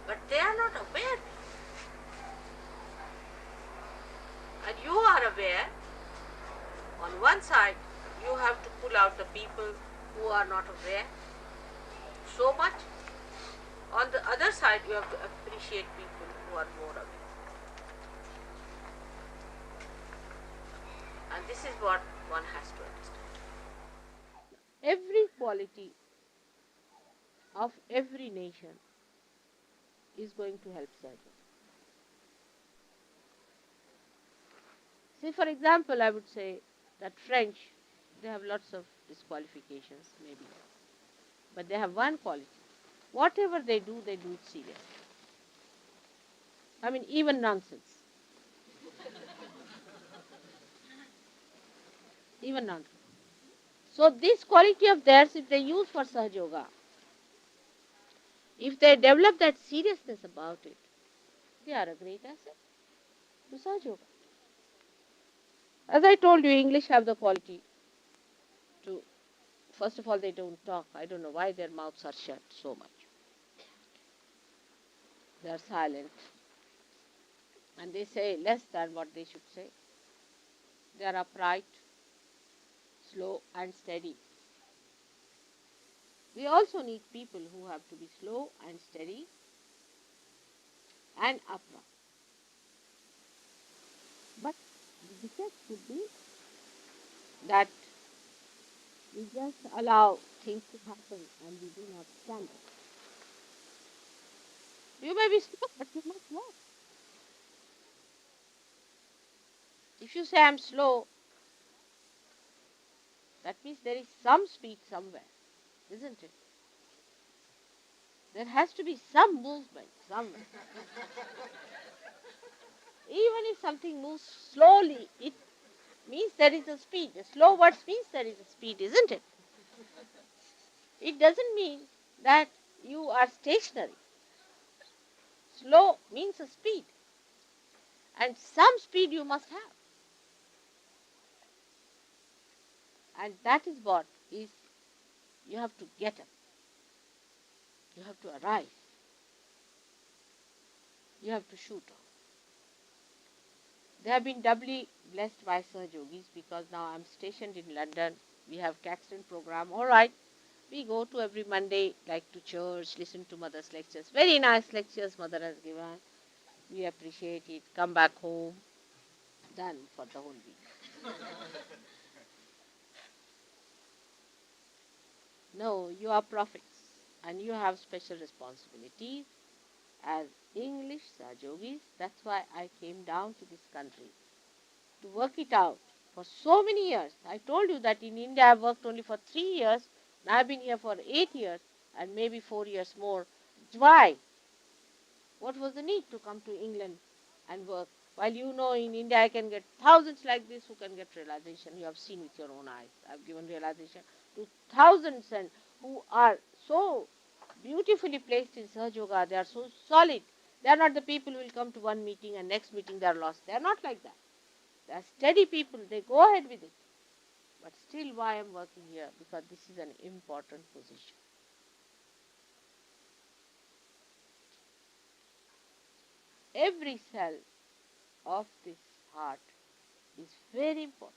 Speaker 4: But they are not aware. And you are aware. On one side, you have to pull out the people who are not aware so much. On the other side, you have to appreciate people who are more aware. And this is what one has to understand. Every quality of every nation is going to help surgery. See, for example, I would say that French, they have lots of disqualifications, maybe. But they have one quality. Whatever they do it seriously. I mean, even nonsense. Even nonsense. So this quality of theirs, if they use for Sahaja Yoga, if they develop that seriousness about it, they are a great asset to Sahaja Yoga. As I told you, English have the quality to, first of all, they don't talk. I don't know why their mouths are shut so much. They are silent. And they say less than what they should say. They are upright, slow and steady. We also need people who have to be slow and steady and upright. But the defect could be that we just allow things to happen and we do not stand up. You may be slow, but you must walk. If you say I am slow, that means there is some speed somewhere, isn't it? There has to be some movement somewhere. Even if something moves slowly, it means there is a speed. A slow word means there is a speed, isn't it? It doesn't mean that you are stationary. Slow means a speed. And some speed you must have. And that is what is, you have to get up. You have to arrive. You have to shoot off. They have been doubly blessed by Sahaja Yogis because now I am stationed in London. We have Caxton program. All right. We go to every Monday, like to church, listen to Mother's lectures. Very nice lectures Mother has given. We appreciate it. Come back home. Done for the whole week. No, you are prophets and you have special responsibilities as English Sahaja Yogis. That's why I came down to this country to work it out for so many years. I told you that in India I worked only for 3 years. Now I have been here for 8 years and maybe 4 years more. Why? What was the need to come to England and work? While you know in India I can get thousands like this who can get realization. You have seen with your own eyes. I have given realization to thousands and who are so beautifully placed in Sahaja Yoga. They are so solid. They are not the people who will come to one meeting and next meeting they are lost. They are not like that. They are steady people. They go ahead with it. But still why I am working here? Because this is an important position. Every cell of this heart is very important.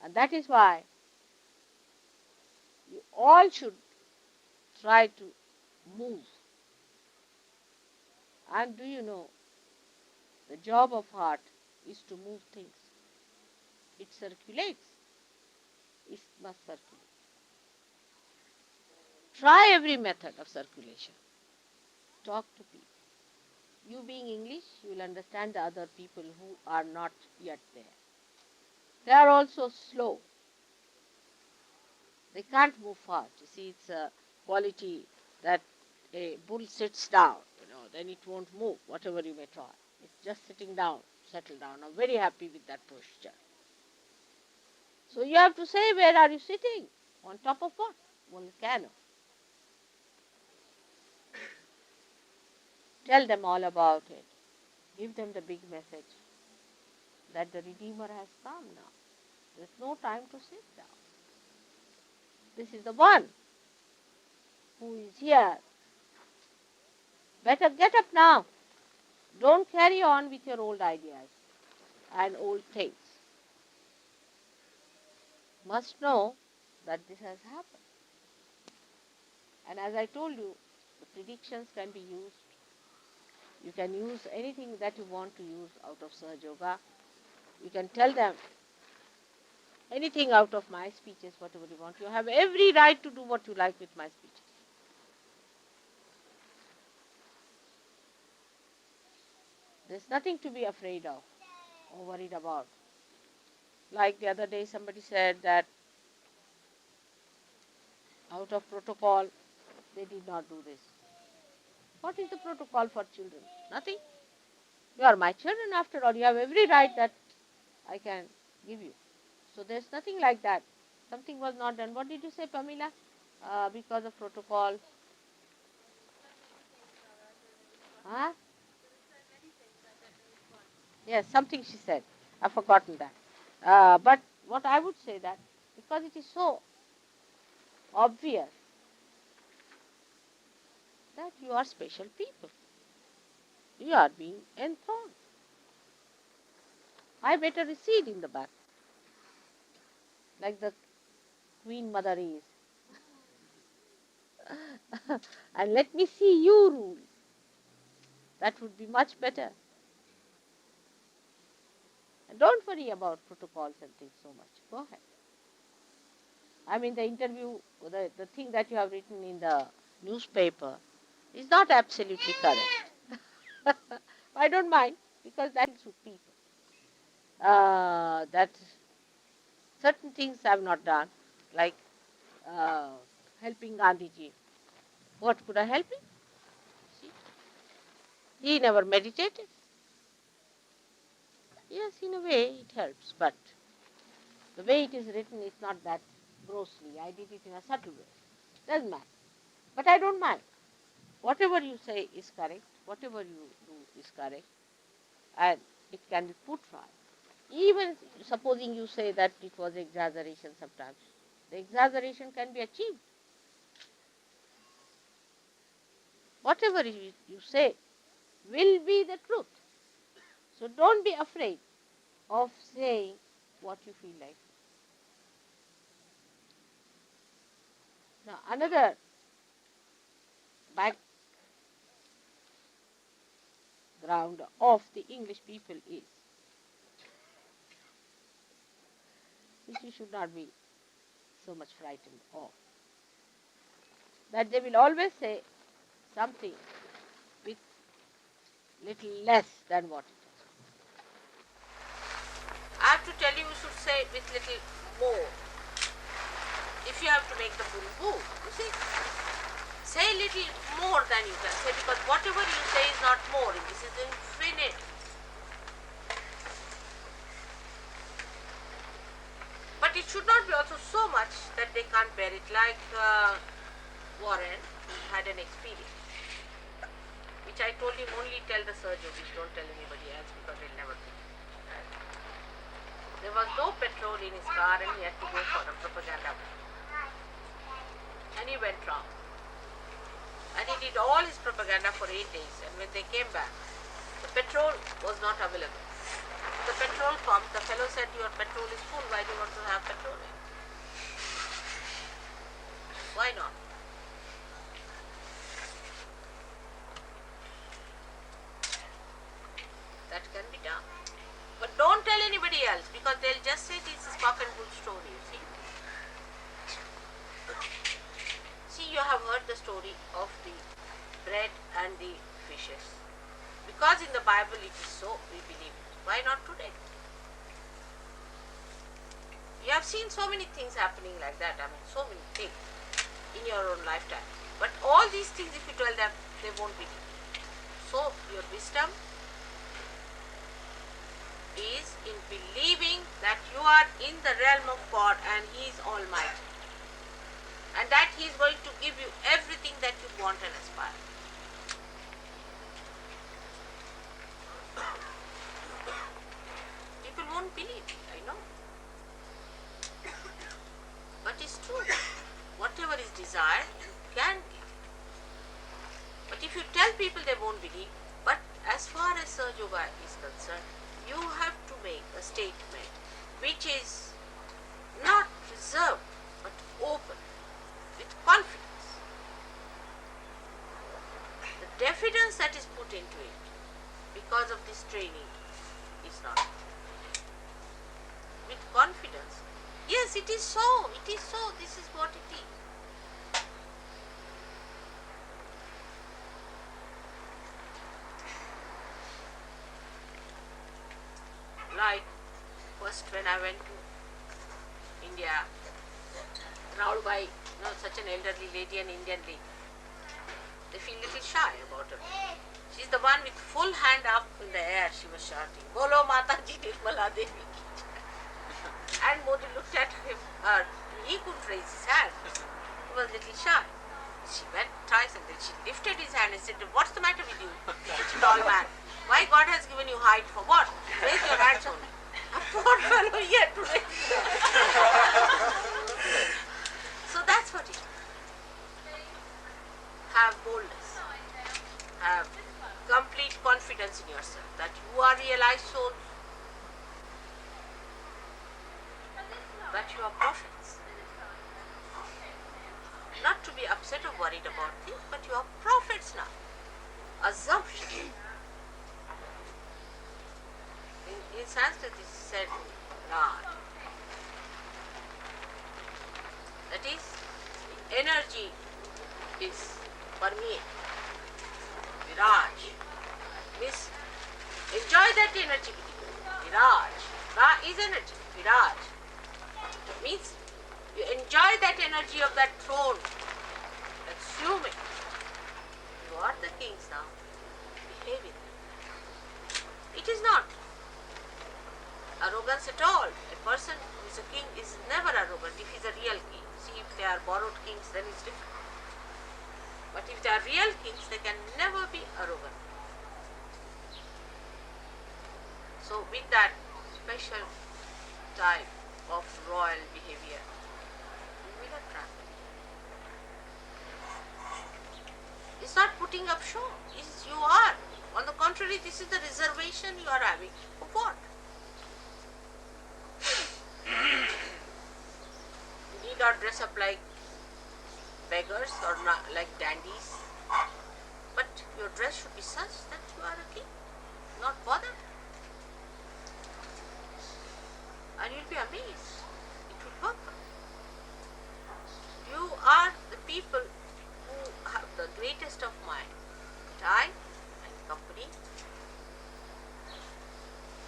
Speaker 4: And that is why you all should try to move. And do you know, the job of heart is to move things. It circulates. It must circulate. Try every method of circulation. Talk to people. You being English, you will understand the other people who are not yet there. They are also slow. They can't move fast. You see, it's a quality that a bull sits down. then it won't move, whatever you may try. It's just sitting down, settle down. I'm very happy with that posture. So you have to say, where are you sitting? On top of what? Volcano. Tell them all about it. Give them the big message that the Redeemer has come now. There's no time to sit down. This is the one who is here. Better get up now. Don't carry on with your old ideas and old things. Must know that this has happened. And as I told you, the predictions can be used. You can use anything that you want to use out of Sahaja Yoga. You can tell them anything out of my speeches, whatever you want. You have every right to do what you like with my speeches. There's nothing to be afraid of or worried about. Like the other day somebody said that out of protocol they did not do this. What is the protocol for children? Nothing. You are my children after all. You have every right that I can give you. So there's nothing like that. Something was not done. What did you say, Pamela? Because of protocol. Huh? Yes, something she said. I've forgotten that. But what I would say that because it is so obvious that you are special people. You are being enthroned. I better recede in the back, like the Queen Mother is. And let me see you rule. That would be much better. And don't worry about protocols and things so much. Go ahead. I mean, the interview, the thing that you have written in the newspaper is not absolutely correct. I don't mind, because that is with people. That certain things I have not done, like helping Gandhiji. What could I help him? See? He never meditated. Yes, in a way it helps, but the way it is written is not that grossly. I did it in a subtle way. Doesn't matter. But I don't mind. Whatever you say is correct, whatever you do is correct, and it can be put right. Even supposing you say that it was exaggeration sometimes, the exaggeration can be achieved. Whatever you say will be the truth. So don't be afraid of saying what you feel like. Now another background of the English people is, which you should not be so much frightened of, that they will always say something with little less than what it is. I have to tell you, you should say with little more. If you have to make the bull move, you see, say little more than you can say, because whatever you say is not more. This is infinite. But it should not be also so much that they can't bear it, like Warren had an experience, which I told him only tell the surgeon, don't tell anybody else, because they'll never do. There was no petrol in his car and he had to go for a propaganda. And he went wrong. And he did all his propaganda for 8 days, and when they came back, the petrol was not available. The petrol pump, the fellow said, your petrol is full, why do you want to have petrol in? Why not? That can be done. But don't tell anybody else, because they'll just say this is cock and bull story, you see. See, you have heard the story of the bread and the fishes. Because in the Bible it is so, we believe it. Why not today? You have seen so many things happening like that, I mean, so many things in your own lifetime. But all these things, if you tell them, they won't believe. So your wisdom is in believing that you are in the realm of God and He is Almighty, and that He is going to give you everything that you want and aspire. People won't believe it, I know. But it's true. Whatever is desired, you can give. But if you tell people, they won't believe. But as far as Sahaja Yoga is concerned, you have to make a statement which is not reserved but open, with confidence. The diffidence that is put into it because of this training is not. With confidence, yes, it is so, this is what it is. Like first when I went to India, around by such an elderly lady, an Indian lady, they feel little shy about her. She's the one with full hand up in the air, she was shouting, "Bolo Mataji Nirmala Devi." And Modi looked at him, he couldn't raise his hand. He was a little shy. She went twice and then she lifted his hand and said, "What's the matter with you, such a tall man? Why God has given you height for what? Raise your hands only." A poor fellow, he had to raise his hand. So that's what it is. Have boldness. Have complete confidence in yourself that you are realized souls, that you are prophets. Not to be upset or worried about things, but you are prophets now. Assumption. In Sanskrit it is said Raj. That is, the energy is permeate. Viraj. Means enjoy that energy. Viraj. Ra is energy. Viraj. Means you enjoy that energy of that throne. Assume it. You are the kings now. Behave it. It is not arrogance at all. A person who is a king is never arrogant if he is a real king. See, if they are borrowed kings, then it's different. But if they are real kings, they can never be arrogant. So with that special type of royal behavior, you will attract. It's not putting up show. It's you are. On the contrary, this is the reservation you are having. For what? You need not dress up like beggars or not like dandies. But your dress should be such that you are a king. Not bothered. And you'll be amazed. It will work. You are the people who have the greatest of mind. Time and company.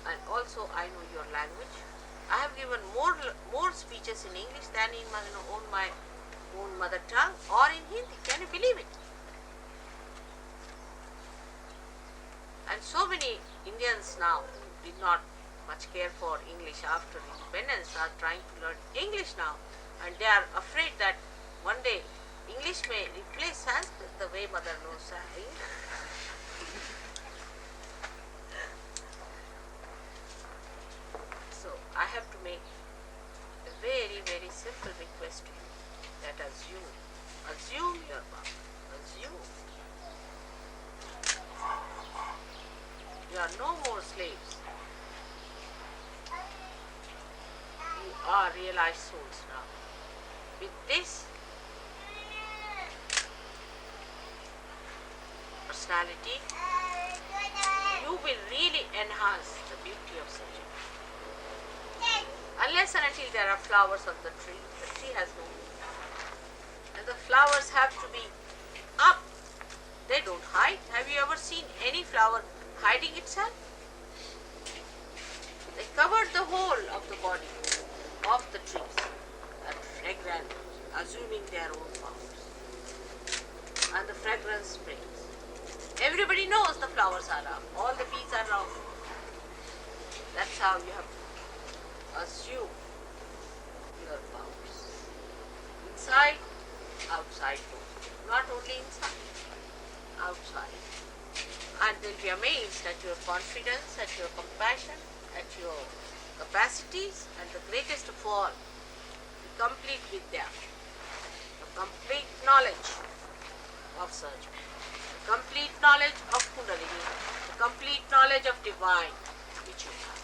Speaker 4: And also I know your language. I have given more speeches in English than in my own mother tongue or in Hindi. Can you believe it? And so many Indians now did not much care for English after independence are trying to learn English now, and they are afraid that one day English may replace Sanskrit the way mother knows English. So I have to make a very, very simple request to you that assume your power, assume. You are no more slaves. You are realized souls now. With this personality, you will really enhance the beauty of Sahaja. Unless and until there are flowers on the tree has no meaning. And the flowers have to be up. They don't hide. Have you ever seen any flower hiding itself? They covered the whole of the body of the trees and fragrant, assuming their own powers. And the fragrance springs. Everybody knows knows the flowers are round, all the bees are round. That's how you have to assume your powers. Inside, outside too. Not only inside, outside. And they'll be amazed at your confidence, at your compassion, at your capacities, and the greatest of all, the complete vidya, the complete knowledge of surgery, the complete knowledge of Kundalini, the complete knowledge of divine, which you have.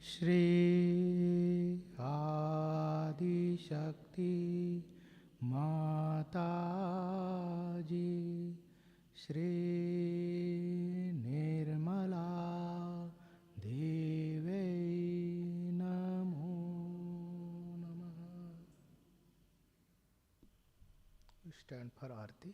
Speaker 1: Shri Adishakti माता जी, श्री निर्मला देवी नमो नमः। Stand for आरती।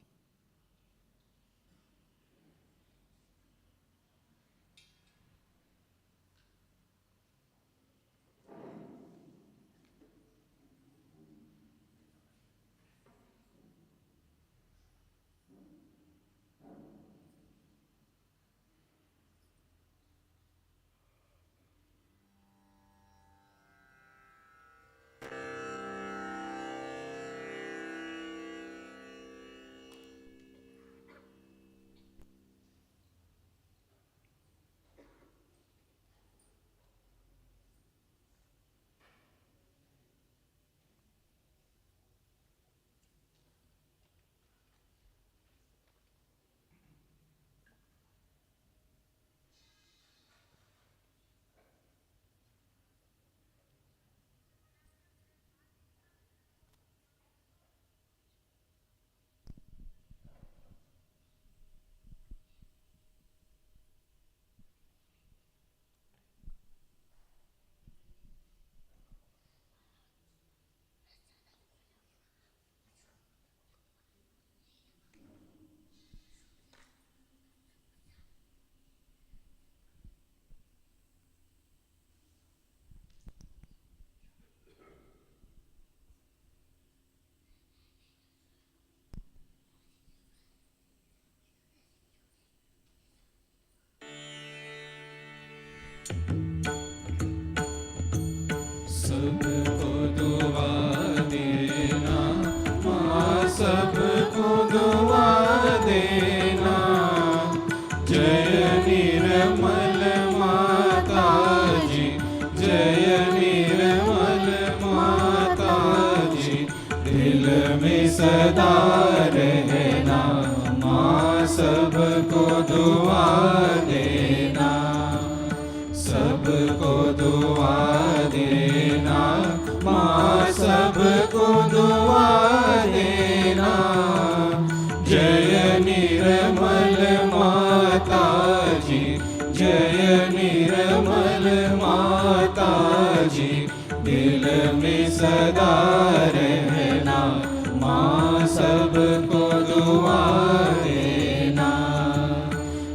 Speaker 2: सबको दुआ देना माँ, सबको दुआ देना। जय निर्मल माता जी, जय निर्मल माता जी। दिल में सदा रहना माँ, सबको दुआ देना। सबको दुआ देना माँ, सबको दुआ देना। जय निर्मल माता जी, जय निर्मल माता जी। दिल में सदा रहना माँ, सबको दुआ देना।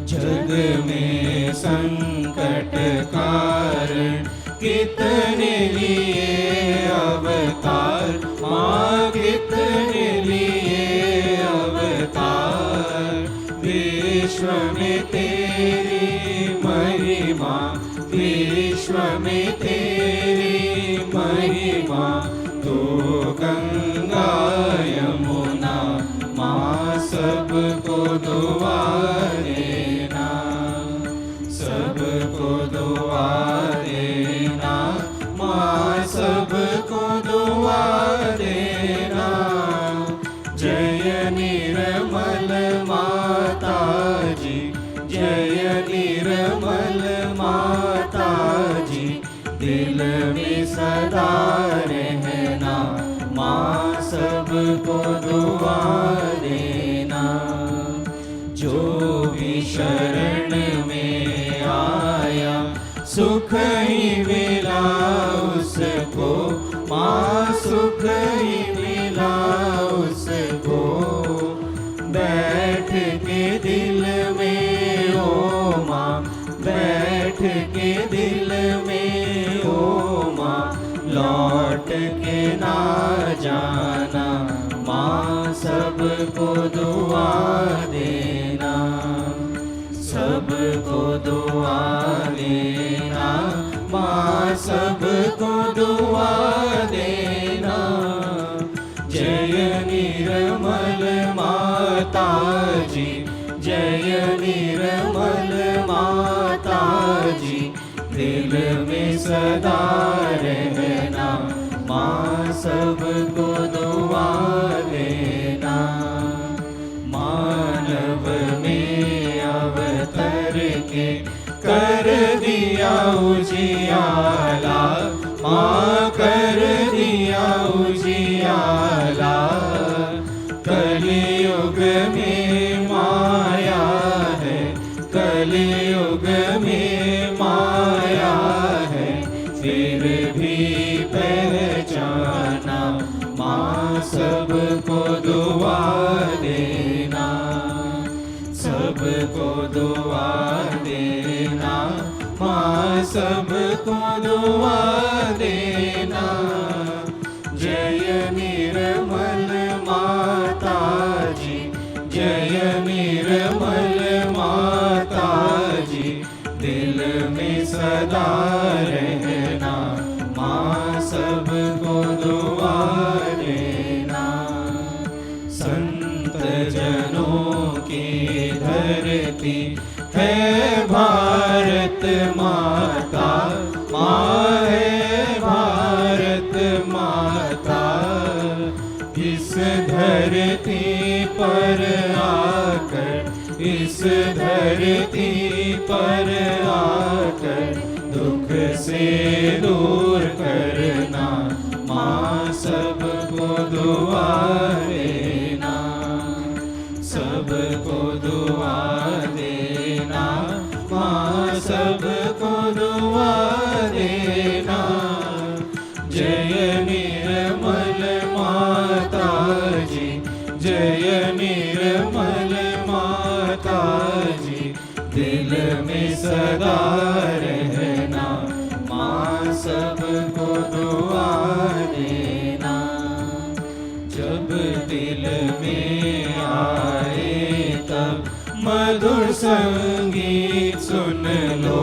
Speaker 2: जग में संकट कारण कितने लिए अवतार माँ, कितने लिए अवतार। विश्व में तेरी महिमा, विश्व में तेरी महिमा। तो गंगा यमुना माँ, सबको दुआ देना। सबको दुआ देना माँ, सबको दुआ देना। जय निर्मल माता जी, जय निर्मल माता जी। दिल में सदा रहना माँ, सबको दुआ देना। जो भी शरण में आया सुख ही मिला उसको माँ, सुख ही मिला उसको। बैठ के दिल में ओ माँ, बैठ के दिल में ओ माँ। लौट के ना जाना माँ, सबको दुआ देना। सबको दुआ देना माँ, सबको दुआ देना। जय निर्मल माता जी, जय निर्मल माता जी। दिल में सदा रहना माँ, सबको दुआ देना। मानव में अवतर के कर दिया उजियार उजियाला, कलियुग में माया है, कलियुग में माया है, फिर भी पहचाना, माँ सबको दुआ देना, सबको दुआ देना, माँ सबको दुआ देना। जय निर्मल माता जी, जय निर्मल माता जी, दिल में सदा रहना, माँ सबको दुआ देना। संत जनों की धरती है भारत माता, माँ है भारत माता। इस धरती पर आकर, इस धरती पर आकर, दुख से दूर करना, माँ सबको दुआ देना, सबको दुआ देना, माँ सबको दुआ देना। जय निर्मल माता जी, जय निर्मल माता जी, दिल में सदा रहना, माँ सबको दुआ देना। जब दिल में आए तब मधुर संगीत सुन लो,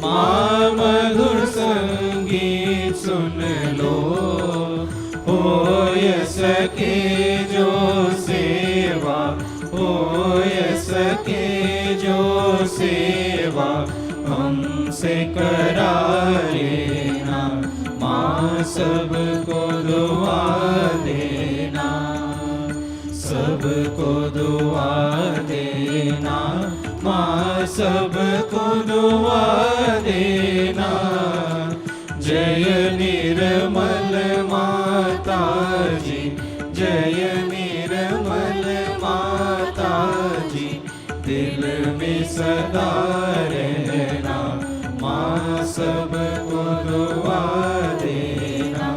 Speaker 2: माँ मधुर संगीत सुन लो। होय सके जो सेवा, होय सके जो सेवा, हमसे करा लेना, माँ सबको दुआ देना, सबको दुआ देना, माँ सबको दुआ देना। जय निर्मल माता जी, जय निर्मल माता जी, दिल में सदा रहना, माँ सबको दुआ देना,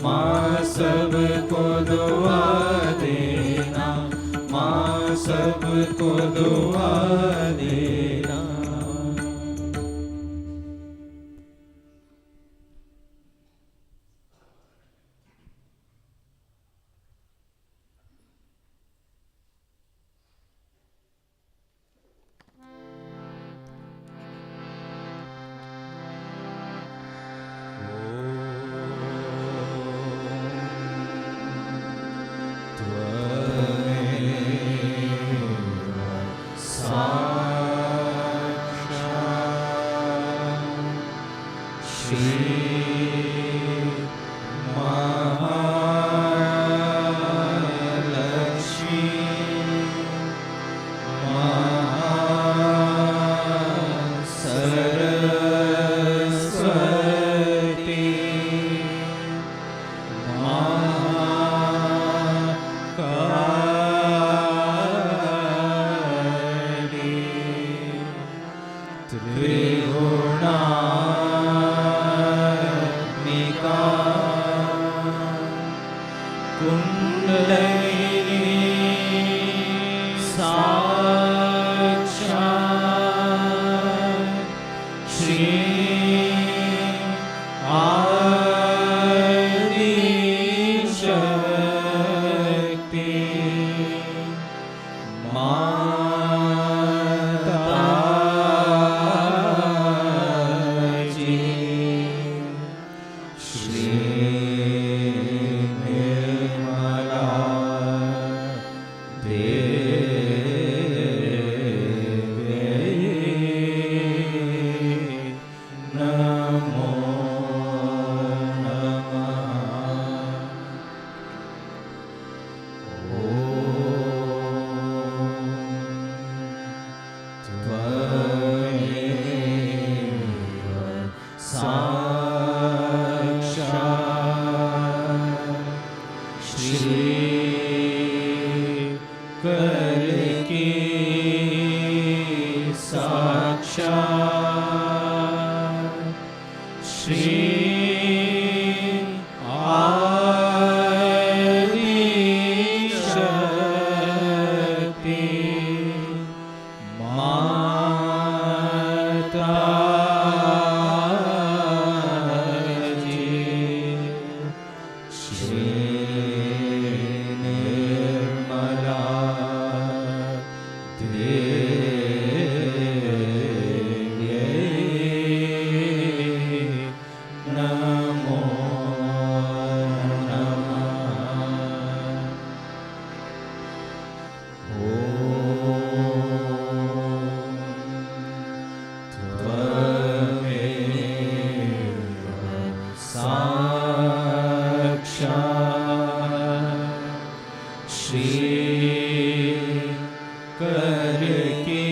Speaker 2: माँ सबको दुआ देना, माँ सबको दुआ देना।
Speaker 3: निर्मला
Speaker 2: श्री कर के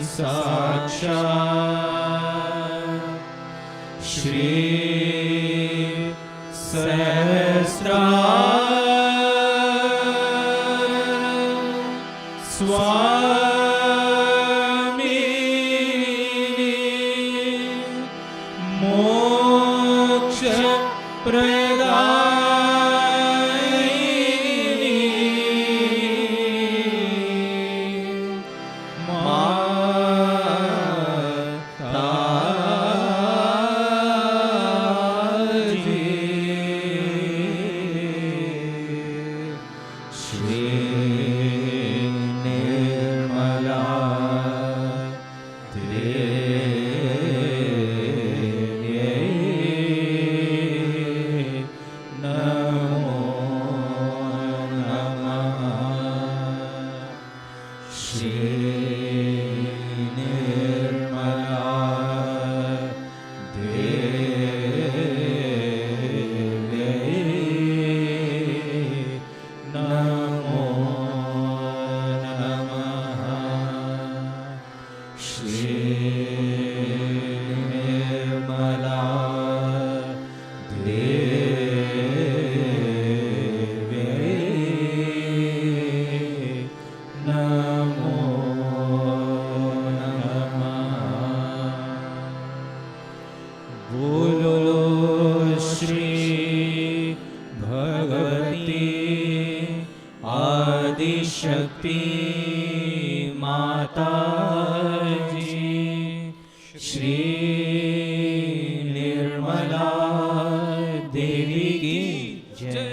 Speaker 2: साक्षात् श्री सहस्रार स्वामी मोक्ष शक्ति माता जी श्री निर्मला देवी की जय।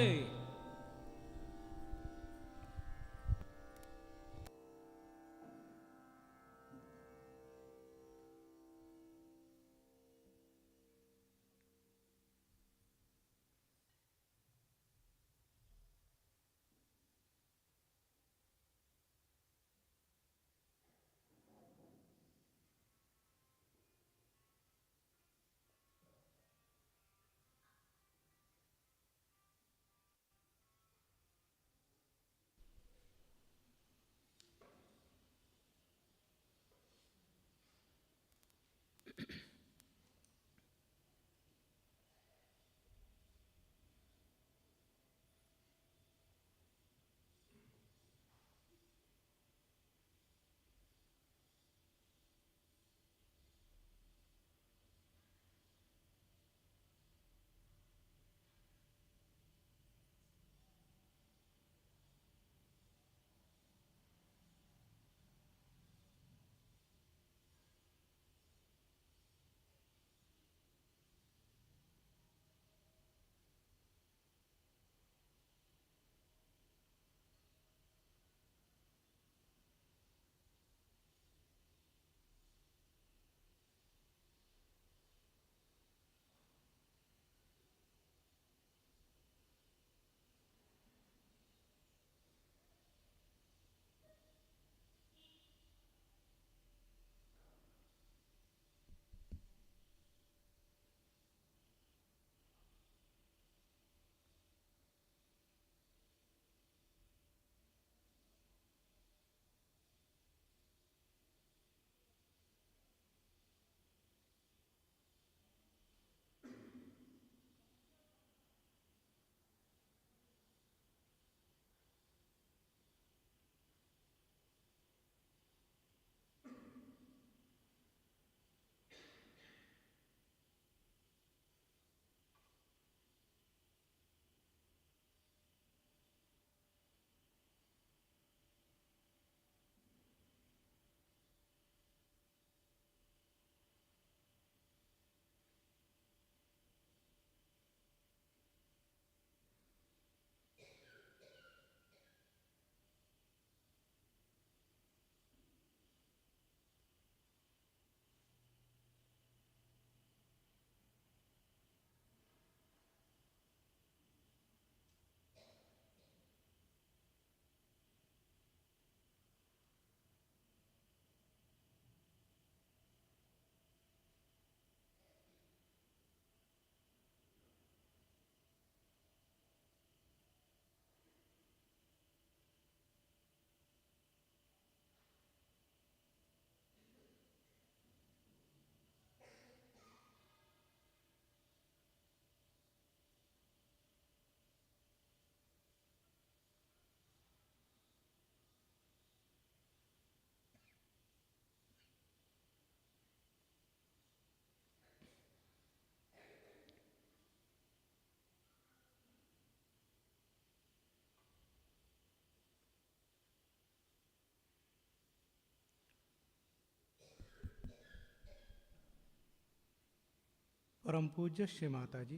Speaker 1: परम पूज्य श्री माता जी,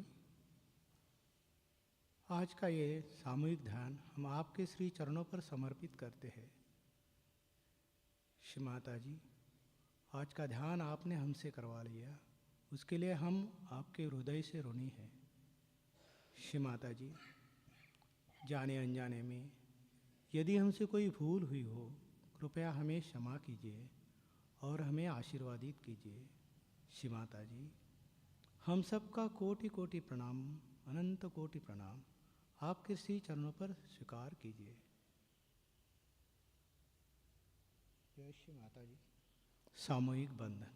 Speaker 1: आज का ये सामूहिक ध्यान हम आपके श्री चरणों पर समर्पित करते हैं। श्री माता जी, आज का ध्यान आपने हमसे करवा लिया, उसके लिए हम आपके हृदय से ऋणी हैं। श्री माता जी, जाने अनजाने में यदि हमसे कोई भूल हुई हो, कृपया हमें क्षमा कीजिए और हमें आशीर्वादित कीजिए। श्री माता जी, हम सबका कोटि कोटि प्रणाम, अनंत कोटि प्रणाम आपके श्री चरणों पर स्वीकार कीजिए। जय श्री माता जी। सामूहिक बंधन।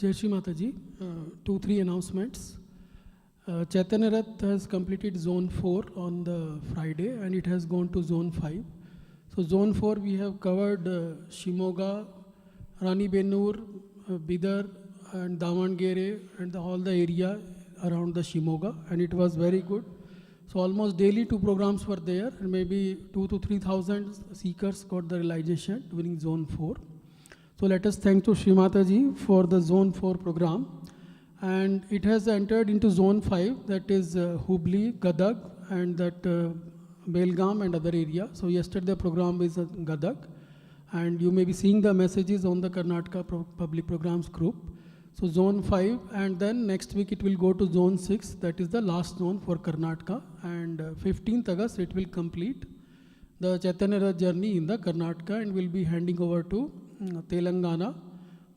Speaker 5: Jai Shri Mataji, 2-3 announcements. Chaitanya Rath has completed zone 4 on the Friday and it has gone to zone 5. So zone 4 we have covered Shimoga, Rani Benur, Bidar and Davangere and all the area around the Shimoga, and it was very good. So almost daily 2 programs were there, and maybe 2 to 3,000 seekers got the realization during zone 4. So let us thank to Shri Mataji for the zone 4 program. And it has entered into zone 5, that is Hubli, Gadag and that Belgaum and other area. So yesterday the program is Gadag, and you may be seeing the messages on the Karnataka Public Programs group. So zone 5, and then next week it will go to zone 6, that is the last zone for Karnataka, and 15th August it will complete the Chaitanya Rath journey in the Karnataka and will be handing over to Telangana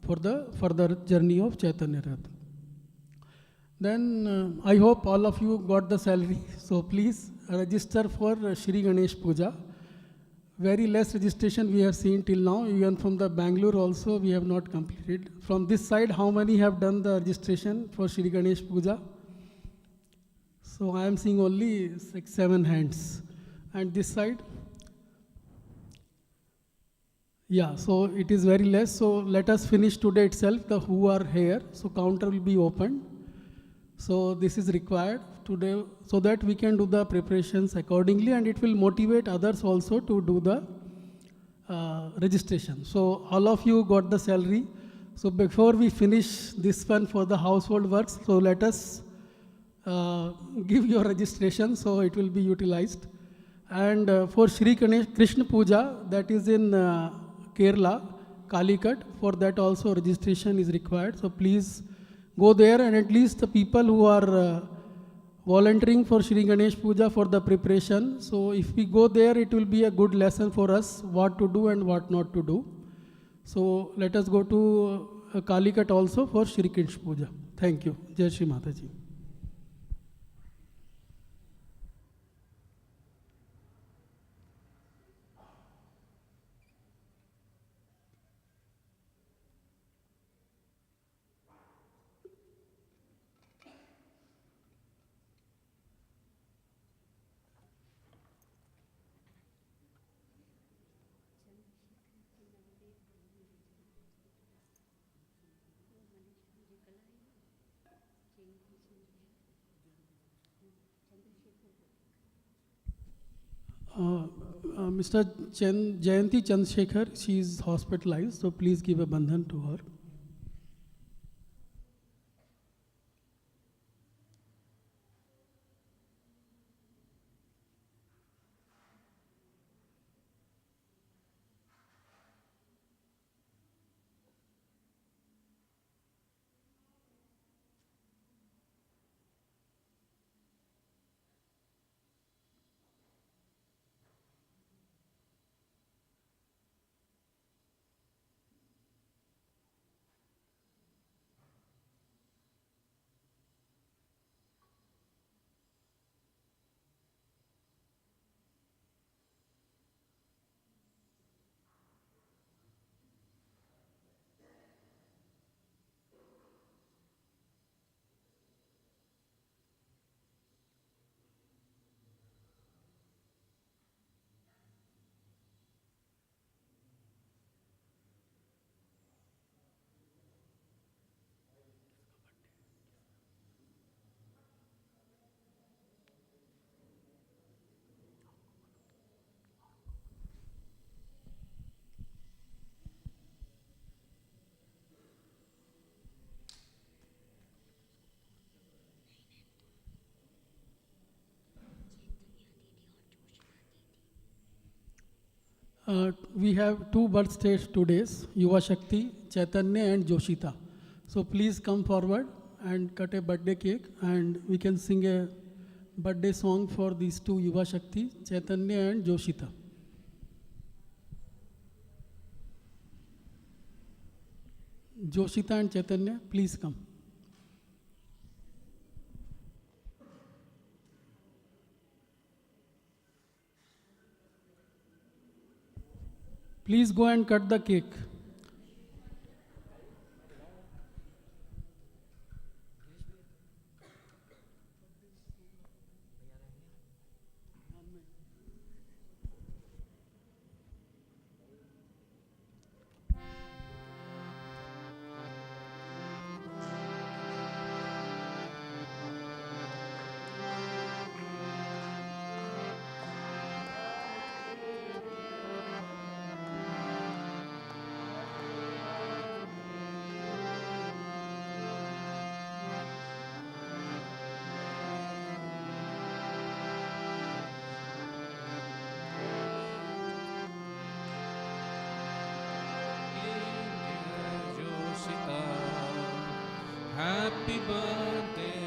Speaker 5: for the further journey of Chaitanya Rath. Then I hope all of you got the salary, so please register for Shri Ganesh Puja. Very less registration we have seen till now, even from the Bangalore also we have not completed. From this side, how many have done the registration for Shri Ganesh Puja? So I am seeing only 6-7 hands. And this side? Yeah, so it is very less. So let us finish today itself, the who are here. So counter will be open. So this is required today so that we can do the preparations accordingly, and it will motivate others also to do the registration. So all of you got the salary. So before we finish this one for the household works, so let us give your registration so it will be utilized. And for Shri Krishna Puja, that is in Kerala, Calicut, for that also registration is required. So please go there, and at least the people who are volunteering for Shri Ganesh Puja for the preparation. So if we go there, it will be a good lesson for us what to do and what not to do. So let us go to Calicut also for Shri Krishna Puja. Thank you. Jai Shri Mataji. Mr. Jayanti Chandrasekhar, she is hospitalized, so please give a bandhan to her. We have two birthdays today, Yuva Shakti, Chaitanya and Joshita. So please come forward and cut a birthday cake, and we can sing a birthday song for these two, Yuva Shakti, Chaitanya and Joshita. Joshita and Chaitanya, please come. Please go and cut the cake.
Speaker 2: Happy birthday